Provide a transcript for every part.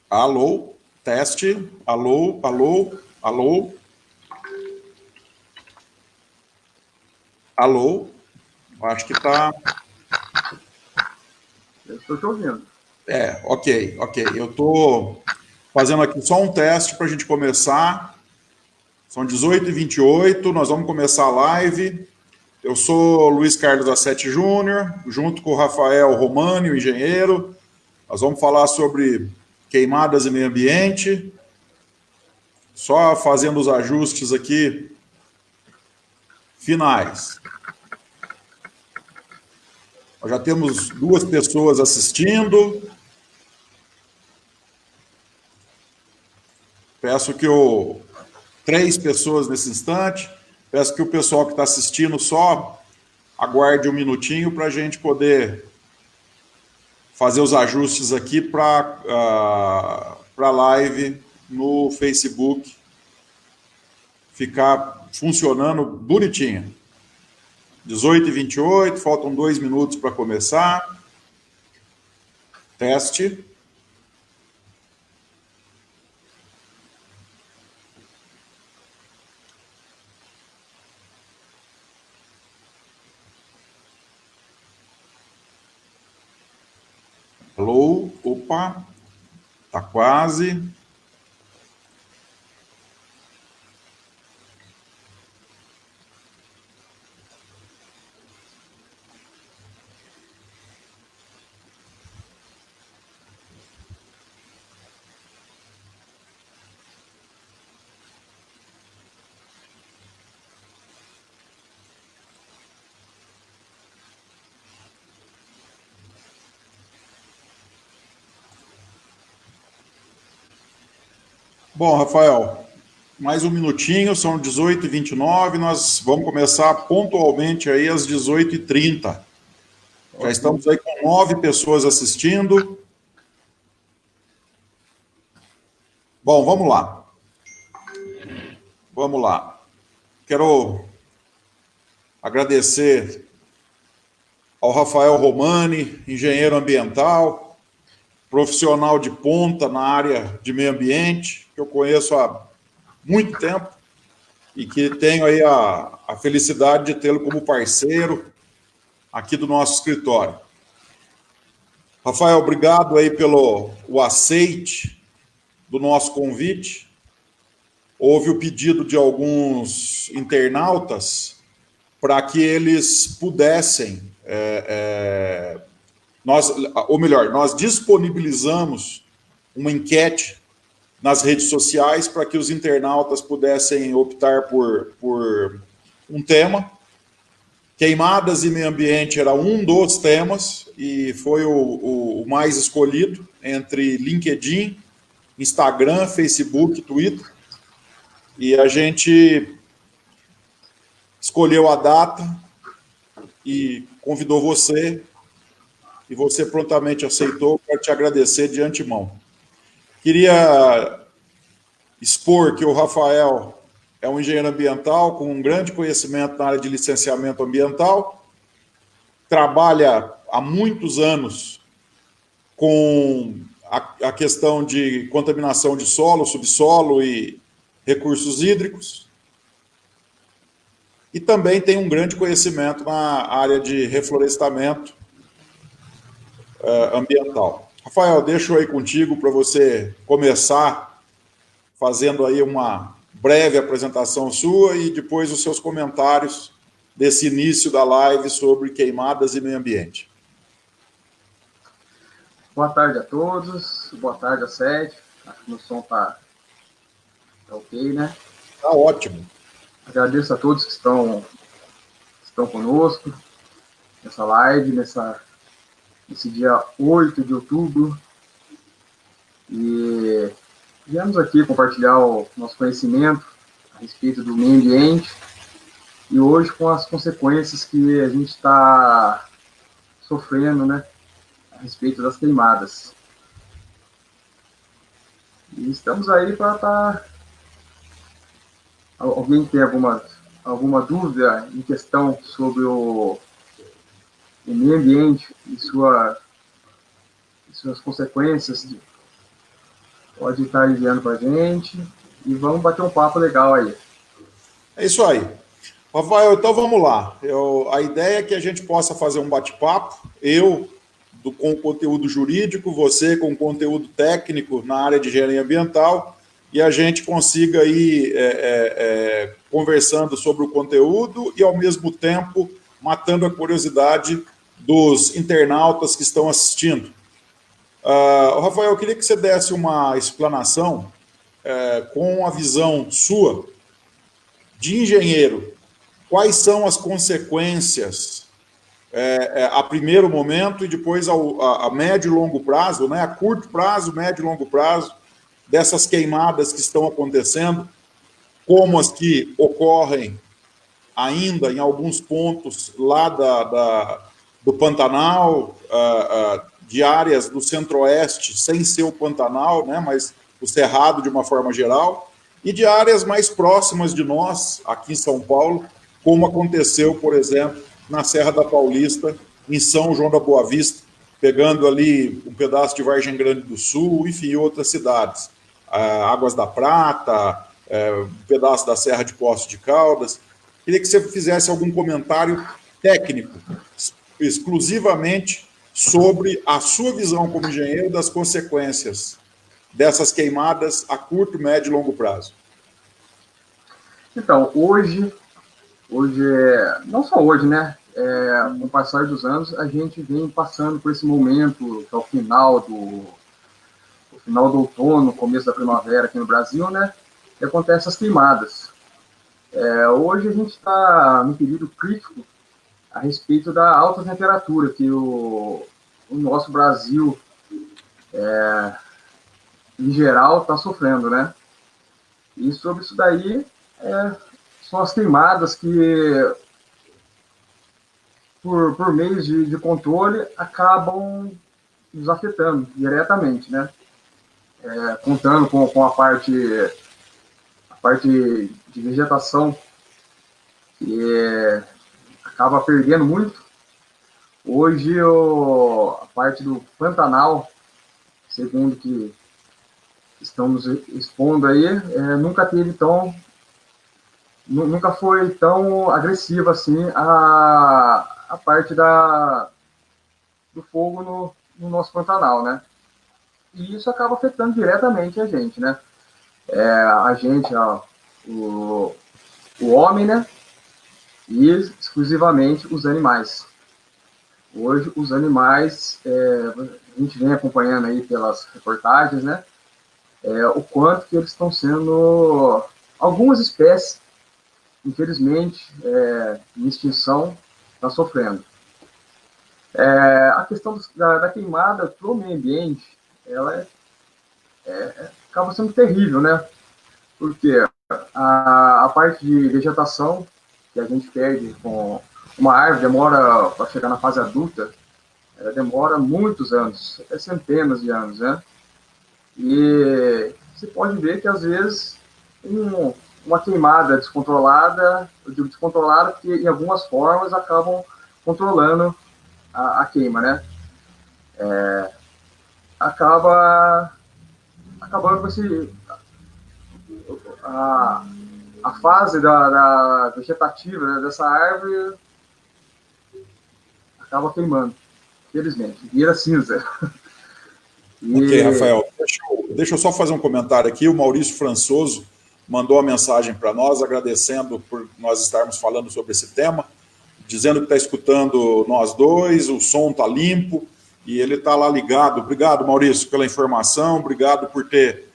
Alô, teste. Alô, alô, alô. Alô. Acho que está... Eu estou te ouvindo. Ok. Eu estou fazendo aqui só um teste para a gente começar. São 18h28, nós vamos começar a live. Eu sou Luiz Carlos Assetti Júnior, junto com o Rafael Romani, o engenheiro. Nós vamos falar sobre queimadas e meio ambiente. Só fazendo os ajustes aqui finais. Nós já temos 2 pessoas assistindo. Peço que 3 pessoas nesse instante. Peço que o pessoal que está assistindo só aguarde um minutinho para a gente poder fazer os ajustes aqui para a live no Facebook ficar funcionando bonitinho. 18h28, faltam 2 minutos para começar. Teste. Alô, opa, tá quase. Bom, Rafael, mais um minutinho, são 18h29, nós vamos começar pontualmente aí às 18h30. Já estamos aí com 9 pessoas assistindo. Bom, vamos lá. Vamos lá. Quero agradecer ao Rafael Romani, engenheiro ambiental, profissional de ponta na área de meio ambiente, que eu conheço há muito tempo e que tenho aí a felicidade de tê-lo como parceiro aqui do nosso escritório. Rafael, obrigado aí pelo aceite do nosso convite. Houve o pedido de alguns internautas para que eles pudessem, nós disponibilizamos uma enquete nas redes sociais para que os internautas pudessem optar por um tema. Queimadas e meio ambiente era um dos temas e foi o mais escolhido entre LinkedIn, Instagram, Facebook, Twitter. E a gente escolheu a data e convidou você, e você prontamente aceitou. Quero te agradecer de antemão. Queria expor que o Rafael é um engenheiro ambiental com um grande conhecimento na área de licenciamento ambiental, trabalha há muitos anos com a questão de contaminação de solo, subsolo e recursos hídricos, e também tem um grande conhecimento na área de reflorestamento ambiental. Rafael, deixo aí contigo para você começar fazendo aí uma breve apresentação sua e depois os seus comentários desse início da live sobre queimadas e meio ambiente. Boa tarde a todos, boa tarde a Assetti. Acho que o som tá ok, né? Tá ótimo. Agradeço a todos que estão conosco nessa live, nesse dia 8 de outubro. E viemos aqui compartilhar o nosso conhecimento a respeito do meio ambiente e hoje com as consequências que a gente está sofrendo, né, a respeito das queimadas. E estamos aí para estar... Alguém tem alguma dúvida em questão sobre o meio ambiente e suas consequências Pode estar enviando para a gente e vamos bater um papo legal aí. É isso aí. Rafael, então vamos lá. A ideia é que a gente possa fazer um bate-papo, com conteúdo jurídico, você com conteúdo técnico na área de engenharia ambiental, e a gente consiga ir conversando sobre o conteúdo e, ao mesmo tempo, matando a curiosidade dos internautas que estão assistindo. Rafael, eu queria que você desse uma explanação com a visão sua de engenheiro. Quais são as consequências a primeiro momento e depois a médio e longo prazo, né, a curto prazo, médio e longo prazo, dessas queimadas que estão acontecendo, como as que ocorrem ainda em alguns pontos lá do Pantanal, de áreas do Centro-Oeste, sem ser o Pantanal, né, mas o Cerrado de uma forma geral, e de áreas mais próximas de nós, aqui em São Paulo, como aconteceu, por exemplo, na Serra da Paulista, em São João da Boa Vista, pegando ali um pedaço de Vargem Grande do Sul, enfim, outras cidades. Águas da Prata, um pedaço da Serra de Poços de Caldas. Queria que você fizesse algum comentário técnico, exclusivamente sobre a sua visão como engenheiro das consequências dessas queimadas a curto, médio e longo prazo. Então, hoje não só hoje, né? Com o passar dos anos, a gente vem passando por esse momento, que é o final do outono, começo da primavera aqui no Brasil, né? E acontecem as queimadas. Hoje a gente está num período crítico a respeito da alta temperatura que o nosso Brasil, em geral, está sofrendo, né? E sobre isso daí, são as queimadas que, por meios de controle, acabam nos afetando diretamente, né? Contando com a parte de vegetação, que acaba perdendo muito. Hoje, a parte do Pantanal, segundo que estamos expondo aí, nunca foi tão agressiva assim a parte do fogo no nosso Pantanal, né? E isso acaba afetando diretamente a gente, né? O homem, né? E exclusivamente os animais. Hoje, os animais, a gente vem acompanhando aí pelas reportagens, né? O quanto que eles estão sendo... Algumas espécies, infelizmente, em extinção, estão sofrendo. A questão da queimada para o meio ambiente, ela acaba sendo terrível, né? Porque a parte de vegetação que a gente perde com uma árvore, demora para chegar na fase adulta, demora muitos anos, até centenas de anos, né? E você pode ver que, às vezes, uma queimada descontrolada, eu digo descontrolada porque, em algumas formas, acabam controlando a queima, né? Acaba acabando com a fase da vegetativa, né, dessa árvore, acaba queimando, infelizmente, vira cinza. Ok, Rafael, deixa eu só fazer um comentário aqui. O Maurício Françoso mandou uma mensagem para nós, agradecendo por nós estarmos falando sobre esse tema, dizendo que está escutando nós dois, o som está limpo, e ele está lá ligado. Obrigado, Maurício, pela informação, obrigado por ter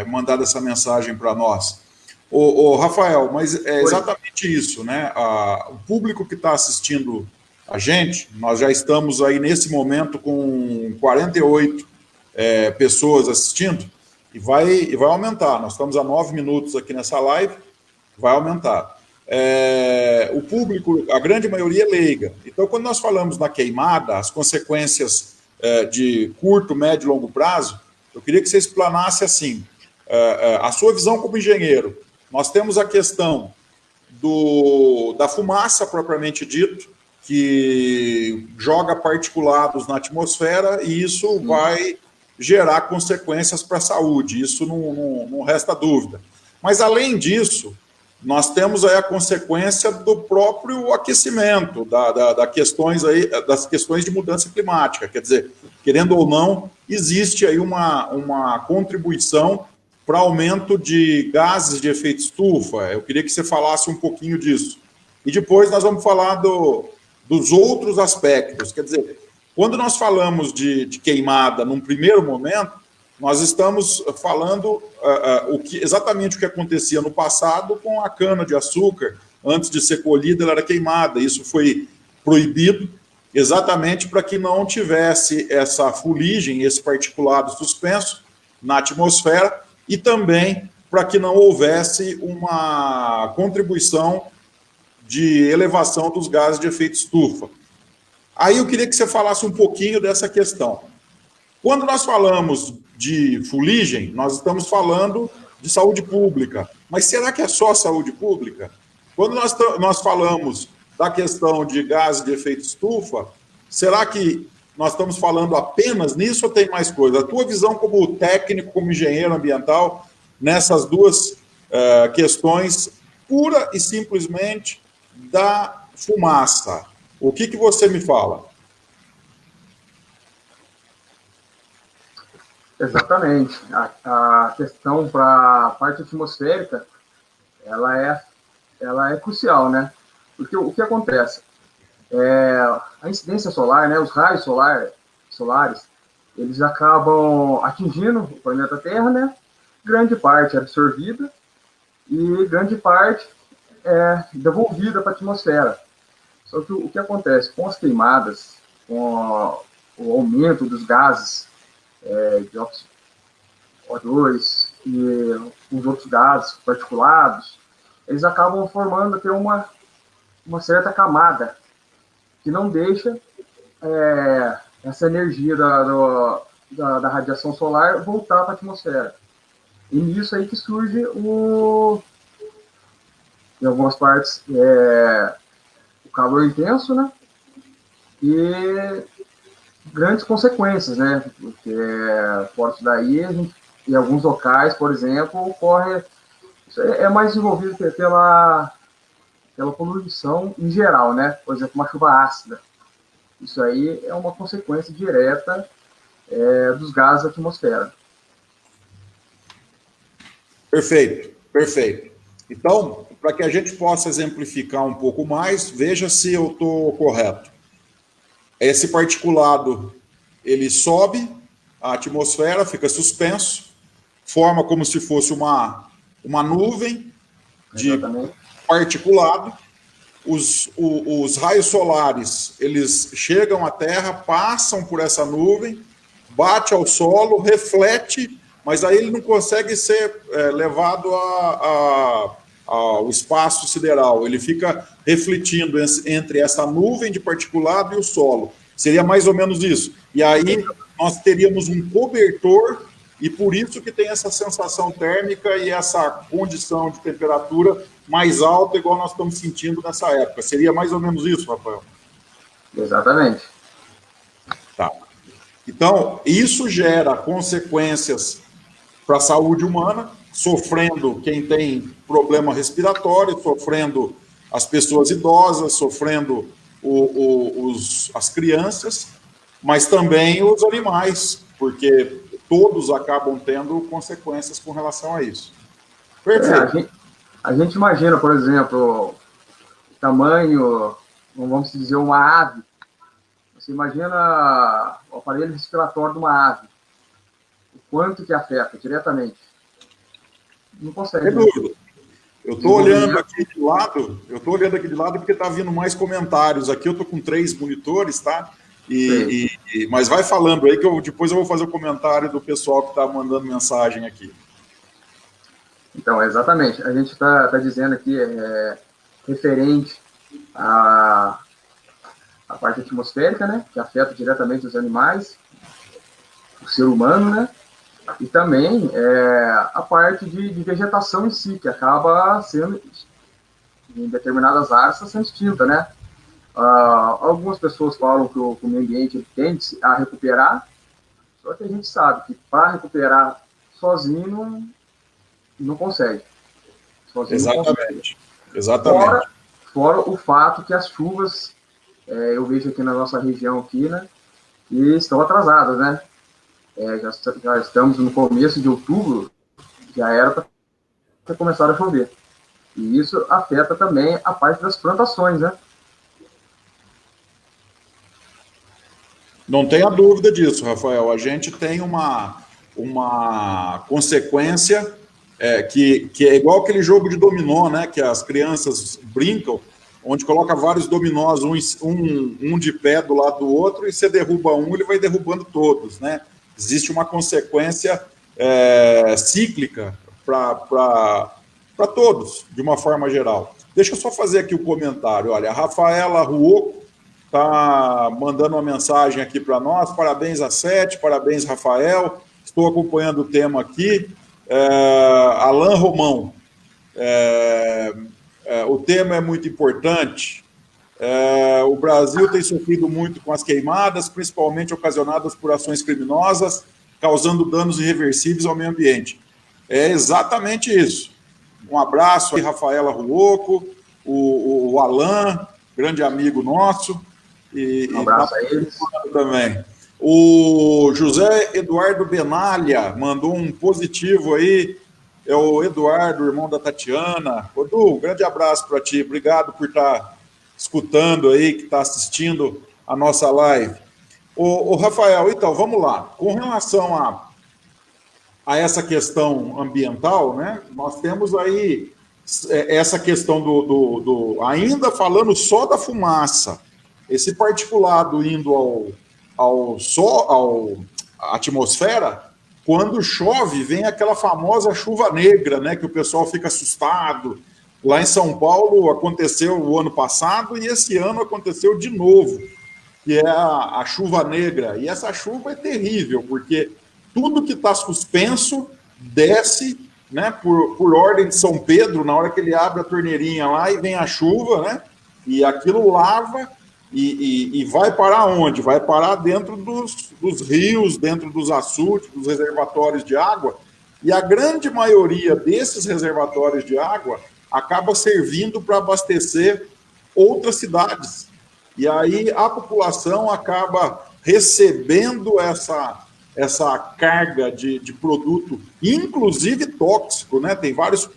mandado essa mensagem para nós. Rafael, mas é exatamente isso, né? O público que está assistindo a gente, nós já estamos aí nesse momento com 48 pessoas assistindo, e vai aumentar. Nós estamos a 9 minutos aqui nessa live, vai aumentar. O público, a grande maioria é leiga. Então, quando nós falamos na queimada, as consequências de curto, médio e longo prazo, eu queria que você explanasse assim, a sua visão como engenheiro. Nós temos a questão da fumaça, propriamente dito, que joga particulados na atmosfera, e isso vai gerar consequências para a saúde, isso não resta dúvida. Mas, além disso, nós temos aí a consequência do próprio aquecimento, das questões de mudança climática. Quer dizer, querendo ou não, existe aí uma contribuição para aumento de gases de efeito estufa. Eu queria que você falasse um pouquinho disso. E depois nós vamos falar dos outros aspectos. Quer dizer, quando nós falamos de queimada num primeiro momento, nós estamos falando exatamente o que acontecia no passado com a cana-de-açúcar. Antes de ser colhida, ela era queimada. Isso foi proibido exatamente para que não tivesse essa fuligem, esse particulado suspenso na atmosfera, e também para que não houvesse uma contribuição de elevação dos gases de efeito estufa. Aí eu queria que você falasse um pouquinho dessa questão. Quando nós falamos de fuligem, nós estamos falando de saúde pública. Mas será que é só saúde pública? Quando nós falamos da questão de gases de efeito estufa, será que nós estamos falando apenas nisso ou tem mais coisa? A tua visão como técnico, como engenheiro ambiental, nessas duas questões, pura e simplesmente da fumaça. O que você me fala? Exatamente. A questão para a parte atmosférica, ela é crucial, né? Porque o que acontece? A incidência solar, né, os raios solares, eles acabam atingindo o planeta Terra, né? Grande parte é absorvida e grande parte é devolvida para a atmosfera. Só que o que acontece com as queimadas, com o aumento dos gases de óxido O2 e os outros gases particulados, eles acabam formando até uma certa camada que não deixa essa energia da radiação solar voltar para a atmosfera. E nisso aí que surge em algumas partes o calor intenso, né? E grandes consequências, né? Porque fora isso daí, em alguns locais, por exemplo, ocorre... Isso é mais desenvolvido pela poluição em geral, né? Por exemplo, uma chuva ácida. Isso aí é uma consequência direta dos gases da atmosfera. Perfeito, perfeito. Então, para que a gente possa exemplificar um pouco mais, veja se eu estou correto. Esse particulado, ele sobe a atmosfera, fica suspenso, forma como se fosse uma nuvem de Exatamente. particulado. Os raios solares, eles chegam à Terra, passam por essa nuvem, bate ao solo, reflete, mas aí ele não consegue ser levado ao espaço sideral. Ele fica refletindo entre essa nuvem de particulado e o solo. Seria mais ou menos isso. E aí nós teríamos um cobertor, e por isso que tem essa sensação térmica e essa condição de temperatura mais alta, igual nós estamos sentindo nessa época. Seria mais ou menos isso, Rafael? Exatamente. Tá. Então, isso gera consequências para a saúde humana, sofrendo quem tem problema respiratório, sofrendo as pessoas idosas, sofrendo as crianças, mas também os animais, porque todos acabam tendo consequências com relação a isso. Perfeito. A gente imagina, por exemplo, o tamanho, vamos dizer, uma ave. Você imagina o aparelho respiratório de uma ave. O quanto que afeta diretamente. Não consegue. Sem dúvida. Eu estou olhando aqui de lado, porque está vindo mais comentários aqui. Eu estou com 3 monitores, tá? Mas vai falando aí que depois eu vou fazer o comentário do pessoal que está mandando mensagem aqui. Então, exatamente. A gente está dizendo aqui referente à parte atmosférica, né? Que afeta diretamente os animais, o ser humano, né? E também a parte de vegetação em si, que acaba sendo, em determinadas áreas, está sendo extinta, né? Algumas pessoas falam que o meio ambiente tende a recuperar, Só que a gente sabe que para recuperar sozinho não consegue. Sozinho Exatamente. não consegue. Exatamente. Fora o fato que as chuvas, eu vejo aqui na nossa região aqui, né, e estão atrasadas, né? Já estamos no começo de outubro, já era para começar a chover. E isso afeta também a parte das plantações, né? Não tenha dúvida disso, Rafael. A gente tem uma consequência que é igual aquele jogo de dominó, né? Que as crianças brincam, onde coloca vários dominós, um de pé do lado do outro, e você derruba um, ele vai derrubando todos, né? Existe uma consequência cíclica para todos, de uma forma geral. Deixa eu só fazer aqui o comentário. Olha, a Rafaela Ruoco está mandando uma mensagem aqui para nós. Parabéns a Sete, parabéns, Rafael. Estou acompanhando o tema aqui. Alain Romão. O tema é muito importante. O Brasil tem sofrido muito com as queimadas, principalmente ocasionadas por ações criminosas, causando danos irreversíveis ao meio ambiente. É exatamente isso. Um abraço aí, Rafaela Ruoco, o Alain, grande amigo nosso. Um abraço a eles. Também. O José Eduardo Benalha mandou um positivo aí. É o Eduardo, irmão da Tatiana. Edu, um grande abraço para ti. Obrigado por estar escutando aí, que está assistindo a nossa live. O Rafael, então, vamos lá. Com relação a essa questão ambiental, né? Nós temos aí essa questão ainda falando só da fumaça, esse particulado indo à atmosfera, quando chove, vem aquela famosa chuva negra, né? Que o pessoal fica assustado. Lá em São Paulo aconteceu o ano passado e esse ano aconteceu de novo, que é a chuva negra. E essa chuva é terrível, porque tudo que está suspenso desce, né, por ordem de São Pedro, na hora que ele abre a torneirinha lá e vem a chuva, né, e aquilo lava e vai parar onde? Vai parar dentro dos rios, dentro dos açudes, dos reservatórios de água, e a grande maioria desses reservatórios de água acaba servindo para abastecer outras cidades. E aí a população acaba recebendo essa carga de produto, inclusive tóxico, né? Tem vários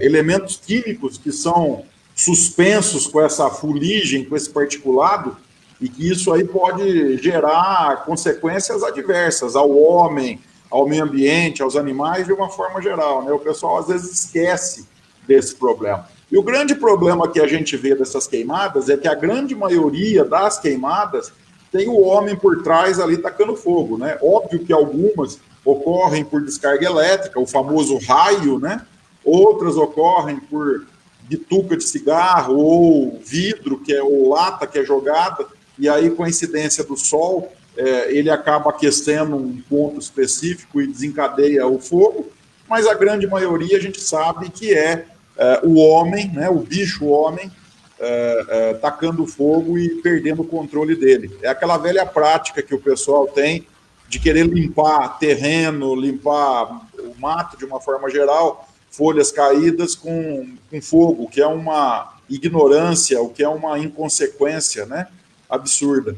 elementos químicos que são suspensos com essa fuligem, com esse particulado, e que isso aí pode gerar consequências adversas ao homem, ao meio ambiente, aos animais, de uma forma geral, né? O pessoal às vezes esquece desse problema. E o grande problema que a gente vê dessas queimadas é que a grande maioria das queimadas tem o homem por trás ali tacando fogo, né? Óbvio que algumas ocorrem por descarga elétrica, o famoso raio, né? Outras ocorrem por bituca de cigarro ou vidro, ou lata que é jogada, e aí com a incidência do sol, ele acaba aquecendo um ponto específico e desencadeia o fogo, mas a grande maioria a gente sabe que o homem, né? O bicho homem, tacando fogo e perdendo o controle dele. É aquela velha prática que o pessoal tem de querer limpar terreno, limpar o mato de uma forma geral, folhas caídas com fogo, que é uma ignorância, o que é uma inconsequência, né, absurda.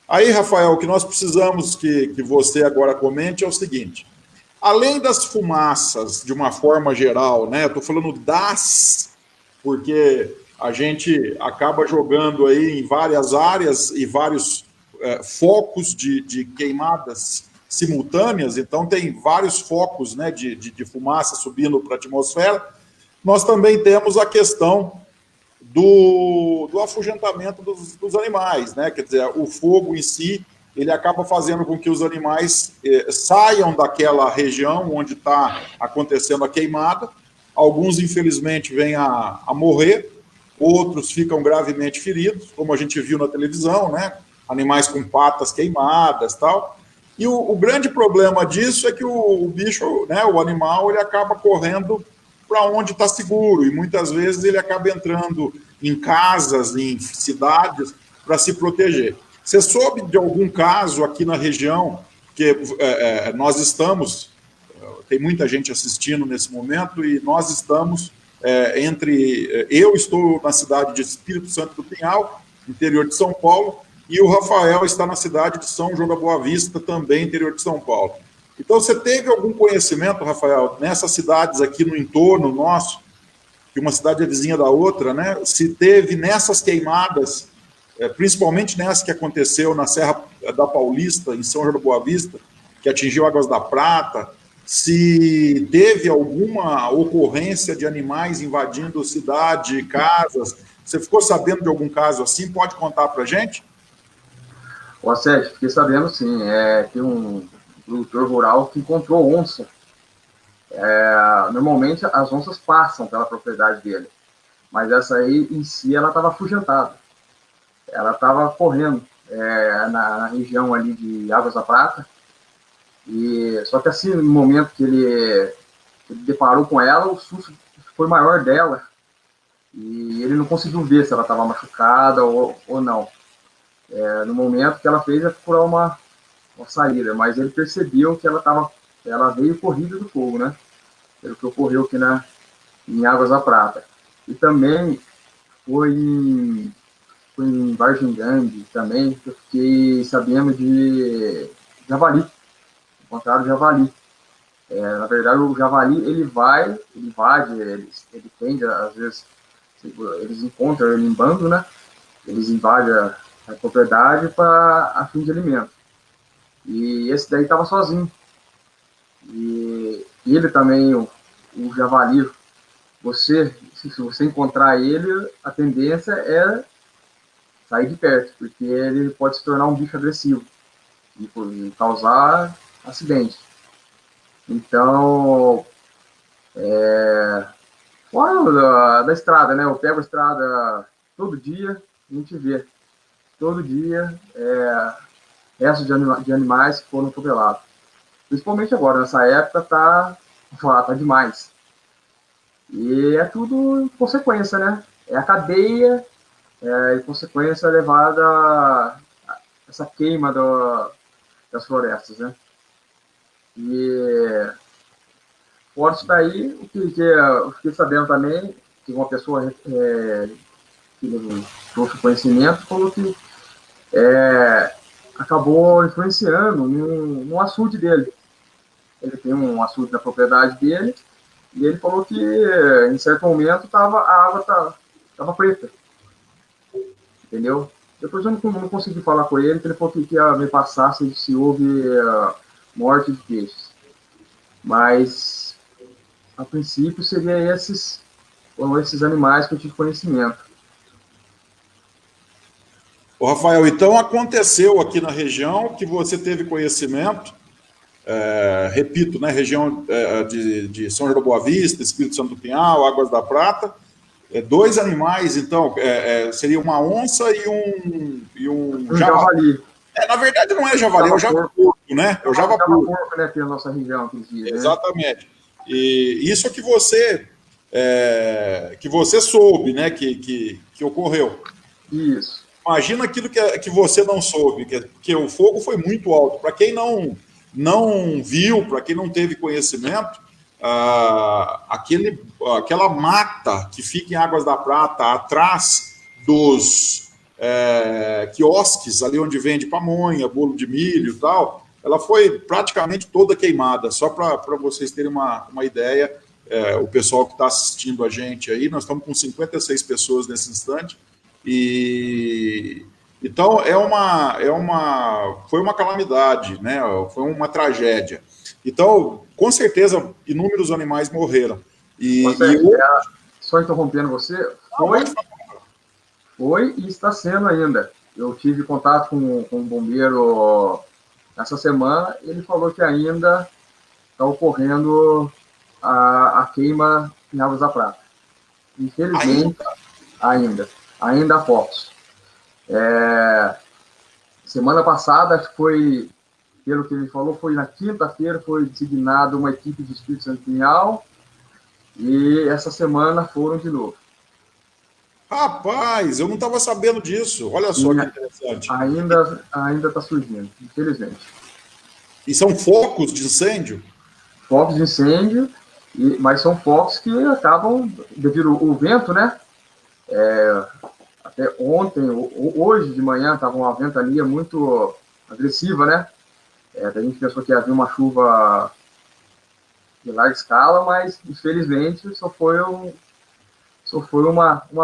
Aí, Rafael, o que nós precisamos que você agora comente é o seguinte: além das fumaças, de uma forma geral, né, eu estou falando porque a gente acaba jogando aí em várias áreas e vários focos de queimadas simultâneas, então tem vários focos, né, de fumaça subindo para a atmosfera. Nós também temos a questão do afugentamento dos animais, né? Quer dizer, o fogo em si, ele acaba fazendo com que os animais saiam daquela região onde está acontecendo a queimada. Alguns, infelizmente, vêm a morrer, outros ficam gravemente feridos, como a gente viu na televisão, né? Animais com patas queimadas e tal. E o grande problema disso é que o bicho, né, o animal, ele acaba correndo para onde está seguro, e muitas vezes ele acaba entrando em casas, em cidades, para se proteger. Você soube de algum caso aqui na região, que nós estamos, tem muita gente assistindo nesse momento, e nós estamos eu estou na cidade de Espírito Santo do Pinhal, interior de São Paulo, e o Rafael está na cidade de São João da Boa Vista, também interior de São Paulo. Então, você teve algum conhecimento, Rafael, nessas cidades aqui no entorno nosso, que uma cidade é vizinha da outra, né? Se teve nessas queimadas, principalmente nessa que aconteceu na Serra da Paulista, em São João da Boa Vista, que atingiu Águas da Prata, se teve alguma ocorrência de animais invadindo cidade, casas. Você ficou sabendo de algum caso assim? Pode contar para a gente? Ô, Sérgio, fiquei sabendo sim. Tem um produtor rural que encontrou onça. Normalmente as onças passam pela propriedade dele, mas essa aí em si ela estava afugentada. Ela estava correndo na região ali de Águas da Prata, e só que assim, no momento que ele deparou com ela, o susto foi maior dela, e ele não conseguiu ver se ela estava machucada ou não. No momento que ela fez é procurar uma saída, mas ele percebeu que ela veio corrida do fogo, né? Pelo que ocorreu aqui em Águas da Prata. E também foi em Vargem Grande também, que eu fiquei sabendo de javali, encontraram javali. Na verdade, o javali, ele invade, ele tende, às vezes, eles encontram ele em bando, né? Eles invadem a propriedade a fim de alimento. E esse daí estava sozinho. E ele também, o javali, se você encontrar ele, a tendência é sair de perto, porque ele pode se tornar um bicho agressivo e causar acidente. Então, fora da estrada, né? Eu pego a estrada todo dia, a gente vê. Todo dia, restos de animais que foram atropelados. Principalmente agora, nessa época, tá demais. E é tudo consequência, né? É a cadeia, e consequência levada a essa queima das florestas, né? E fora isso daí, o que eu fiquei sabendo também, que uma pessoa que trouxe conhecimento falou que acabou influenciando no açude dele. Ele tem um açude na propriedade dele, e ele falou que em certo momento a água estava preta. Entendeu? Depois eu não consegui falar com ele, que ele falou que ia me passar se houve morte de peixes. Mas, a princípio, seria esses animais que eu tive conhecimento. Ô, Rafael, então aconteceu aqui na região que você teve conhecimento, repito, né, região de São João da Boa Vista, Espírito Santo do Pinhal, Águas da Prata, 2 animais, então, seria uma onça e um javali. Na verdade, não é javali, é o javaporco, né? É o javaporco, né, aqui na nossa região, aqueles dias, exatamente. Né? E isso que você soube, né, que ocorreu. Isso. Imagina aquilo que você não soube, que o fogo foi muito alto. Para quem não viu, para quem não teve conhecimento, aquela mata que fica em Águas da Prata, atrás dos quiosques, ali onde vende pamonha, bolo de milho e tal, ela foi praticamente toda queimada. Só para vocês terem uma ideia, o pessoal que está assistindo a gente aí, nós estamos com 56 pessoas nesse instante, e então foi uma calamidade, né? Foi uma tragédia. Então, com certeza, inúmeros animais morreram. Só interrompendo você, foi e está sendo ainda. Eu tive contato com um bombeiro essa semana, ele falou que ainda está ocorrendo a queima em Águas da Prata. Infelizmente, ainda há focos. Semana passada, acho que foi, pelo que ele falou, foi na quinta-feira, foi designada uma equipe de Espírito Santo Pinhal, e essa semana foram de novo. Rapaz, eu não estava sabendo disso. Olha só que interessante. Ainda está surgindo, infelizmente. E são focos de incêndio? Focos de incêndio, mas são focos que acabam, devido ao vento, né? Até ontem, hoje de manhã, estava uma ventania muito agressiva, né? A gente pensou que havia uma chuva de larga escala, mas infelizmente só foi uma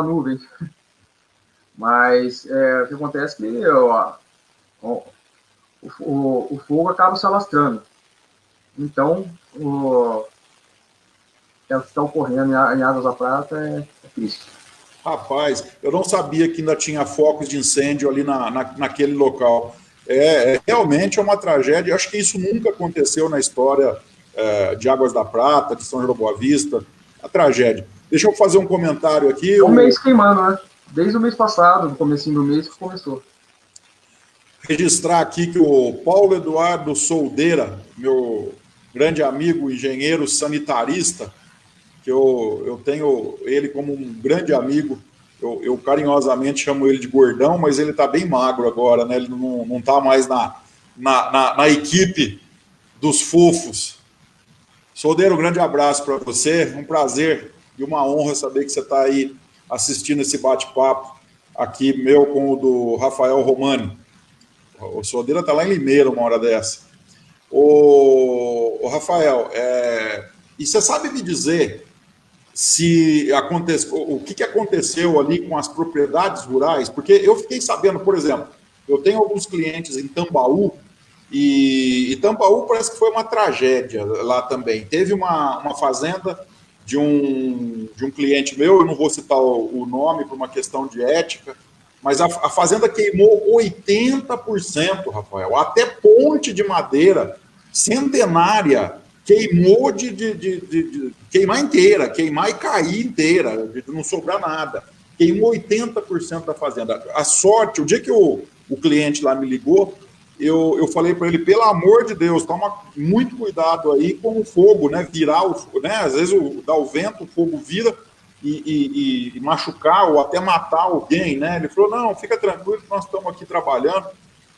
nuvem. Mas o que acontece é que o fogo acaba se alastrando. Então, o que está ocorrendo em Águas da Prata é triste. Rapaz, eu não sabia que ainda tinha focos de incêndio ali naquele local. Realmente é uma tragédia. Eu acho que isso nunca aconteceu na história de Águas da Prata, de São João da Boa Vista. A tragédia. Deixa eu fazer um comentário aqui. Um mês queimando, né? Desde o mês passado, no comecinho do mês, que começou. Registrar aqui que o Paulo Eduardo Soldeira, meu grande amigo, engenheiro sanitarista, que eu tenho ele como um grande amigo, eu carinhosamente chamo ele de gordão, mas ele está bem magro agora, né? Ele não está mais na equipe dos fofos. Soldeiro, um grande abraço para você, um prazer e uma honra saber que você está aí assistindo esse bate-papo aqui, meu com o do Rafael Romani. O Soldeira está lá em Limeira uma hora dessa. O Rafael, e você sabe me dizer o que aconteceu ali com as propriedades rurais? Porque eu fiquei sabendo, por exemplo, eu tenho alguns clientes em Tambaú, e Tambaú parece que foi uma tragédia lá também. Teve uma fazenda de um cliente meu, eu não vou citar o nome por uma questão de ética, mas a fazenda queimou 80%, Rafael. Até ponte de madeira centenária queimou de queimar inteira, queimar e cair inteira, de não sobrar nada. Queimou 80% da fazenda. A sorte, o dia que o cliente lá me ligou, eu falei para ele, pelo amor de Deus, toma muito cuidado aí com o fogo, né? Virar o fogo, né? Às vezes dá o vento, o fogo vira e machucar ou até matar alguém, né? Ele falou, não, fica tranquilo, nós estamos aqui trabalhando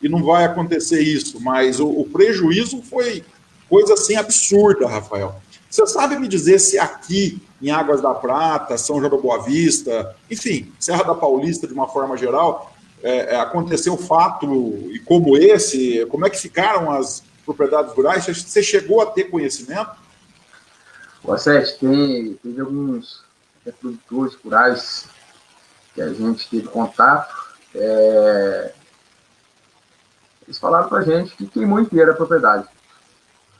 e não vai acontecer isso. Mas o prejuízo foi coisa assim absurda, Rafael. Você sabe me dizer se aqui em Águas da Prata, São João da Boa Vista, enfim, Serra da Paulista de uma forma geral, aconteceu fato e como esse, como é que ficaram as propriedades rurais? Você chegou a ter conhecimento? O Sete, teve alguns produtores rurais que a gente teve contato, eles falaram para a gente que queimou inteira a propriedade.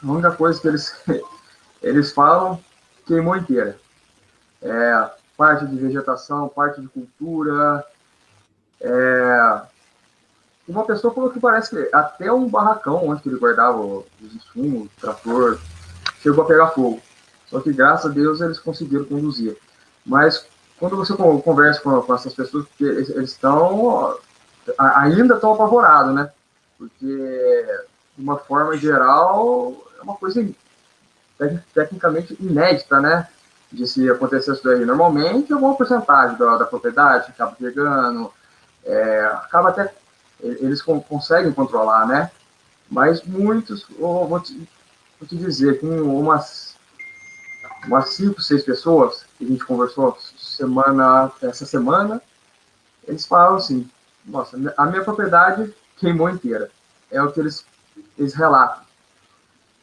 A única coisa que eles falam, queimou inteira. Parte de vegetação, parte de cultura. Uma pessoa falou que parece que até um barracão onde ele guardava os insumos, o trator, chegou a pegar fogo. Só que, graças a Deus, eles conseguiram conduzir. Mas, quando você conversa com essas pessoas, porque eles ainda estão apavorados, né? Porque, de uma forma geral, é uma coisa tecnicamente inédita, né? De se acontecer isso daí. Normalmente, alguma porcentagem da propriedade acaba pegando, acaba até... Eles conseguem controlar, né? Mas muitos, vou te dizer, com umas 5, 6 pessoas que a gente conversou essa semana, eles falam assim, nossa, a minha propriedade queimou inteira. É o que eles relatam.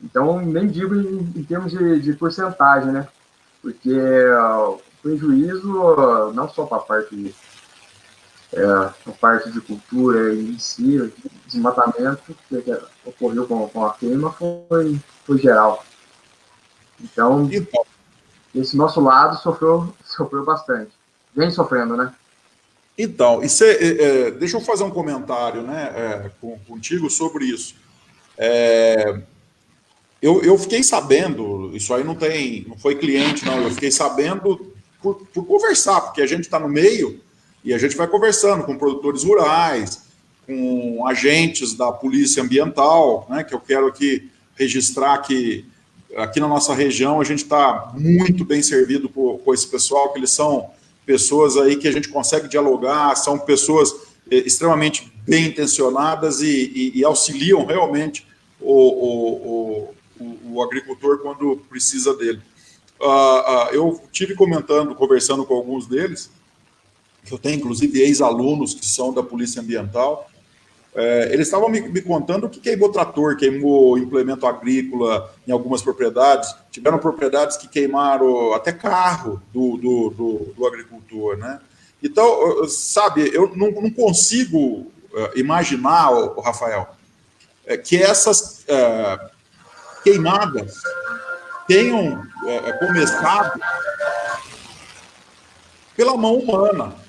Então, nem digo em termos de porcentagem, né? Porque o prejuízo, não só para a parte de cultura em si, desmatamento que ocorreu com a queima, foi geral. Então, esse nosso lado sofreu bastante. Vem sofrendo, né? Então, deixa eu fazer um comentário, né, contigo sobre isso. Eu fiquei sabendo, isso aí não foi cliente, não, eu fiquei sabendo por conversar, porque a gente está no meio e a gente vai conversando com produtores rurais, com agentes da Polícia Ambiental, né, que eu quero aqui registrar que aqui na nossa região a gente está muito bem servido com esse pessoal, que eles são pessoas aí que a gente consegue dialogar, são pessoas extremamente bem intencionadas e auxiliam realmente o agricultor quando precisa dele. Eu tive conversando com alguns deles, que eu tenho inclusive ex-alunos que são da Polícia Ambiental. Eles estavam me contando que queimou trator, queimou implemento agrícola em algumas propriedades. Tiveram propriedades que queimaram até carro do agricultor, né? Então, sabe, eu não consigo imaginar, Rafael, que essas queimadas tenham começado pela mão humana.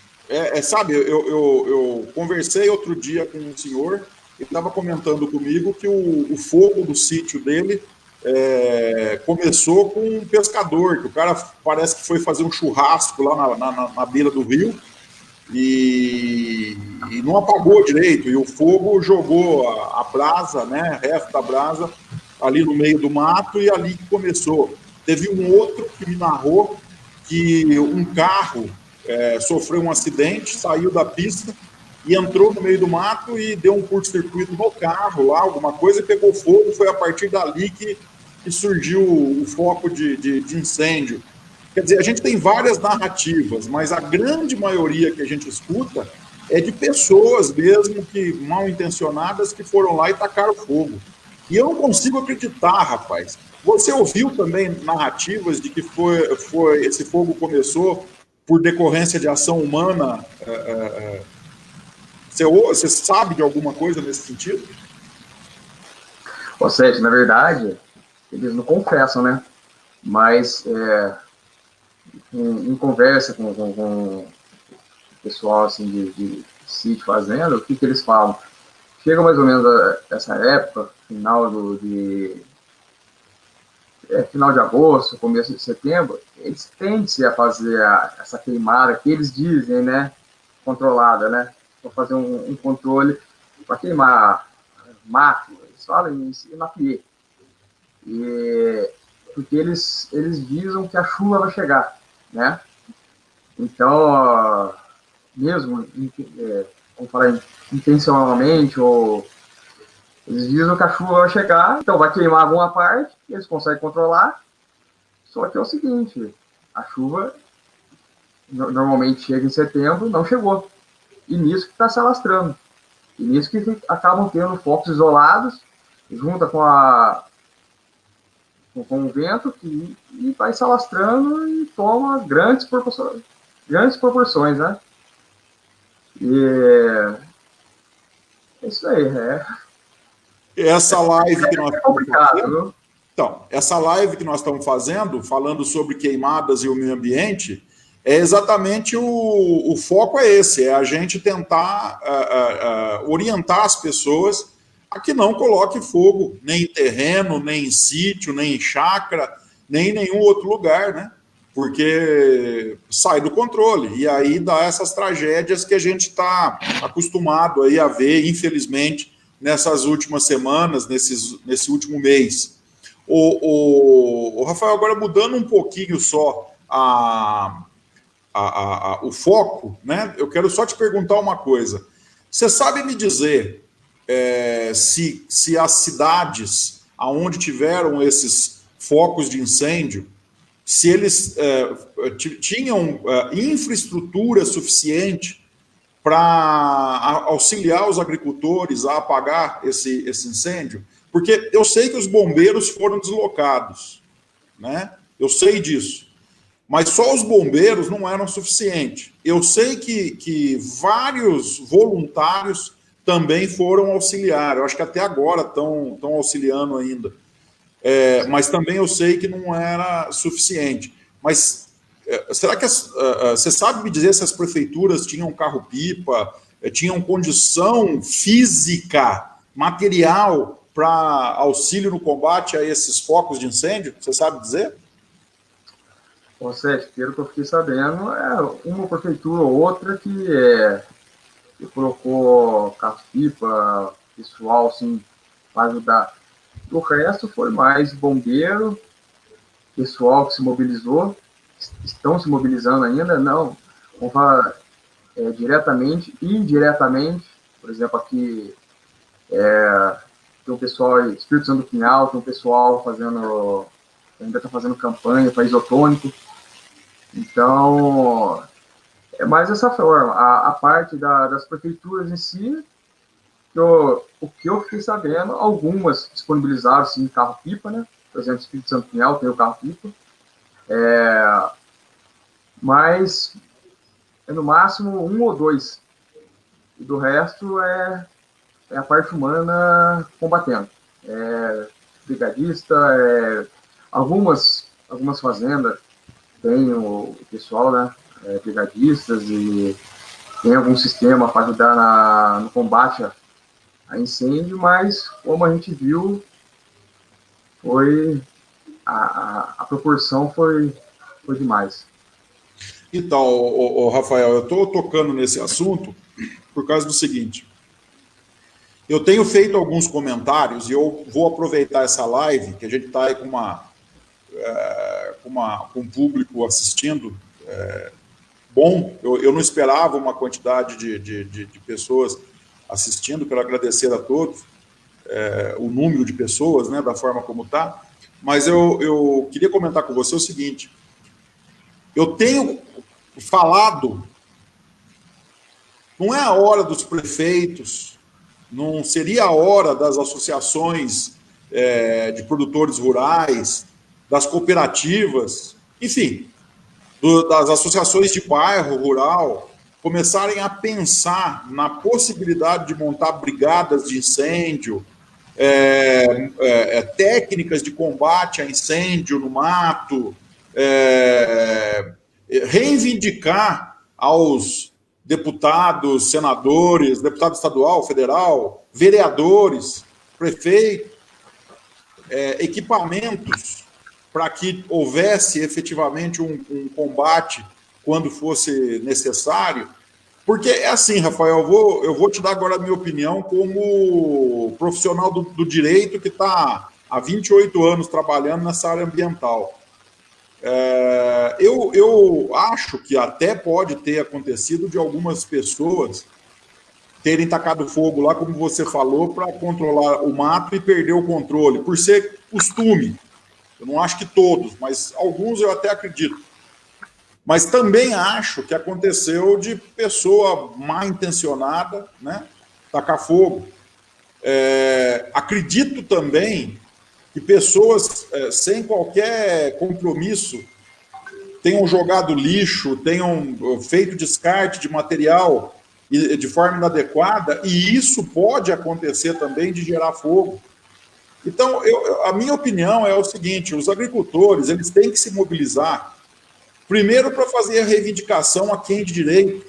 Sabe, eu conversei outro dia com um senhor, ele estava comentando comigo que o fogo do sítio dele começou com um pescador, que o cara parece que foi fazer um churrasco lá na beira do rio e não apagou direito, e o fogo jogou a brasa, né, resto da brasa, ali no meio do mato, e ali que começou. Teve um outro que me narrou que um carro sofreu um acidente, saiu da pista e entrou no meio do mato e deu um curto-circuito no carro lá, alguma coisa, e pegou fogo. Foi a partir dali que surgiu o foco de incêndio. Quer dizer, a gente tem várias narrativas, mas a grande maioria que a gente escuta é de pessoas mesmo que mal intencionadas que foram lá e tacaram fogo. E eu não consigo acreditar, rapaz. Você ouviu também narrativas de que esse fogo começou por decorrência de ação humana? Você sabe de alguma coisa nesse sentido? Ou seja, na verdade, eles não confessam, né? Mas em conversa com o pessoal assim, de sítio, fazenda, o que eles falam? Chega mais ou menos essa época, final de agosto, começo de setembro, eles tendem a fazer essa queimada que eles dizem, né, controlada, né, para fazer um controle, para queimar mato, eles falam isso, e maquiê. Porque eles visam que a chuva vai chegar, né, então, mesmo, vamos falar intencionalmente, ou eles dizem que a chuva vai chegar, então vai queimar alguma parte, eles conseguem controlar, só que é o seguinte, a chuva normalmente chega em setembro, não chegou, e nisso que está se alastrando, e nisso que acabam tendo focos isolados, junta com o vento, e vai se alastrando e toma grandes proporções, né? E é isso aí, Essa live que nós estamos fazendo, então, essa live que nós estamos fazendo, falando sobre queimadas e o meio ambiente, é exatamente o foco é esse, é a gente tentar orientar as pessoas a que não coloque fogo, nem em terreno, nem em sítio, nem em chácara, nem em nenhum outro lugar, né? Porque sai do controle, e aí dá essas tragédias que a gente está acostumado aí a ver, infelizmente, nessas últimas semanas, nesse último mês. O Rafael, agora mudando um pouquinho só o foco, né? Eu quero só te perguntar uma coisa. Você sabe me dizer se as cidades aonde tiveram esses focos de incêndio, se eles tinham infraestrutura suficiente para auxiliar os agricultores a apagar esse incêndio? Porque eu sei que os bombeiros foram deslocados, né? Eu sei disso. Mas só os bombeiros não eram suficientes. Eu sei que vários voluntários também foram auxiliar. Eu acho que até agora estão auxiliando ainda. Mas também eu sei que não era suficiente. Mas será que você sabe me dizer se as prefeituras tinham carro-pipa, tinham condição física, material para auxílio no combate a esses focos de incêndio? Você sabe dizer? Sérgio, pelo que eu fiquei sabendo, uma prefeitura ou outra que colocou carro-pipa, pessoal, assim, para ajudar. O resto foi mais bombeiro, pessoal que se mobilizou, estão se mobilizando ainda, não. vamos falar diretamente e indiretamente. Por exemplo, aqui tem um pessoal, Espírito Santo do Pinhal, tem um pessoal ainda está fazendo campanha para isotônico. Então, é mais dessa forma. A parte das prefeituras em si, o que eu fiquei sabendo, algumas disponibilizaram, sim, carro-pipa, né? Por exemplo, Espírito Santo do Pinhal tem o carro-pipa. Mas é no máximo 1 ou 2. E do resto é a parte humana combatendo. Brigadista, algumas fazendas tem o pessoal, né? Brigadistas, e tem algum sistema para ajudar no combate a incêndio, mas como a gente viu, a proporção foi demais. Então, Rafael, eu estou tocando nesse assunto por causa do seguinte. Eu tenho feito alguns comentários e eu vou aproveitar essa live, que a gente está aí com um público assistindo bom. Eu não esperava uma quantidade de pessoas assistindo, quero agradecer a todos o número de pessoas, né, da forma como está, mas eu queria comentar com você o seguinte. Eu tenho falado, não é a hora dos prefeitos, não seria a hora das associações de produtores rurais, das cooperativas, enfim, das associações de bairro rural, começarem a pensar na possibilidade de montar brigadas de incêndio, técnicas de combate a incêndio no mato, reivindicar aos deputados, senadores, deputado estadual, federal, vereadores, prefeito, equipamentos para que houvesse efetivamente um combate quando fosse necessário. Porque é assim, Rafael, eu vou te dar agora a minha opinião como profissional do direito que está há 28 anos trabalhando nessa área ambiental. Eu acho que até pode ter acontecido de algumas pessoas terem tacado fogo lá, como você falou, para controlar o mato e perder o controle, por ser costume. Eu não acho que todos, mas alguns eu até acredito. Mas também acho que aconteceu de pessoa mal intencionada, né, tacar fogo. Acredito também que pessoas sem qualquer compromisso tenham jogado lixo, tenham feito descarte de material de forma inadequada, e isso pode acontecer também de gerar fogo. Então, a minha opinião é o seguinte: os agricultores eles têm que se mobilizar, primeiro para fazer a reivindicação a quem de direito,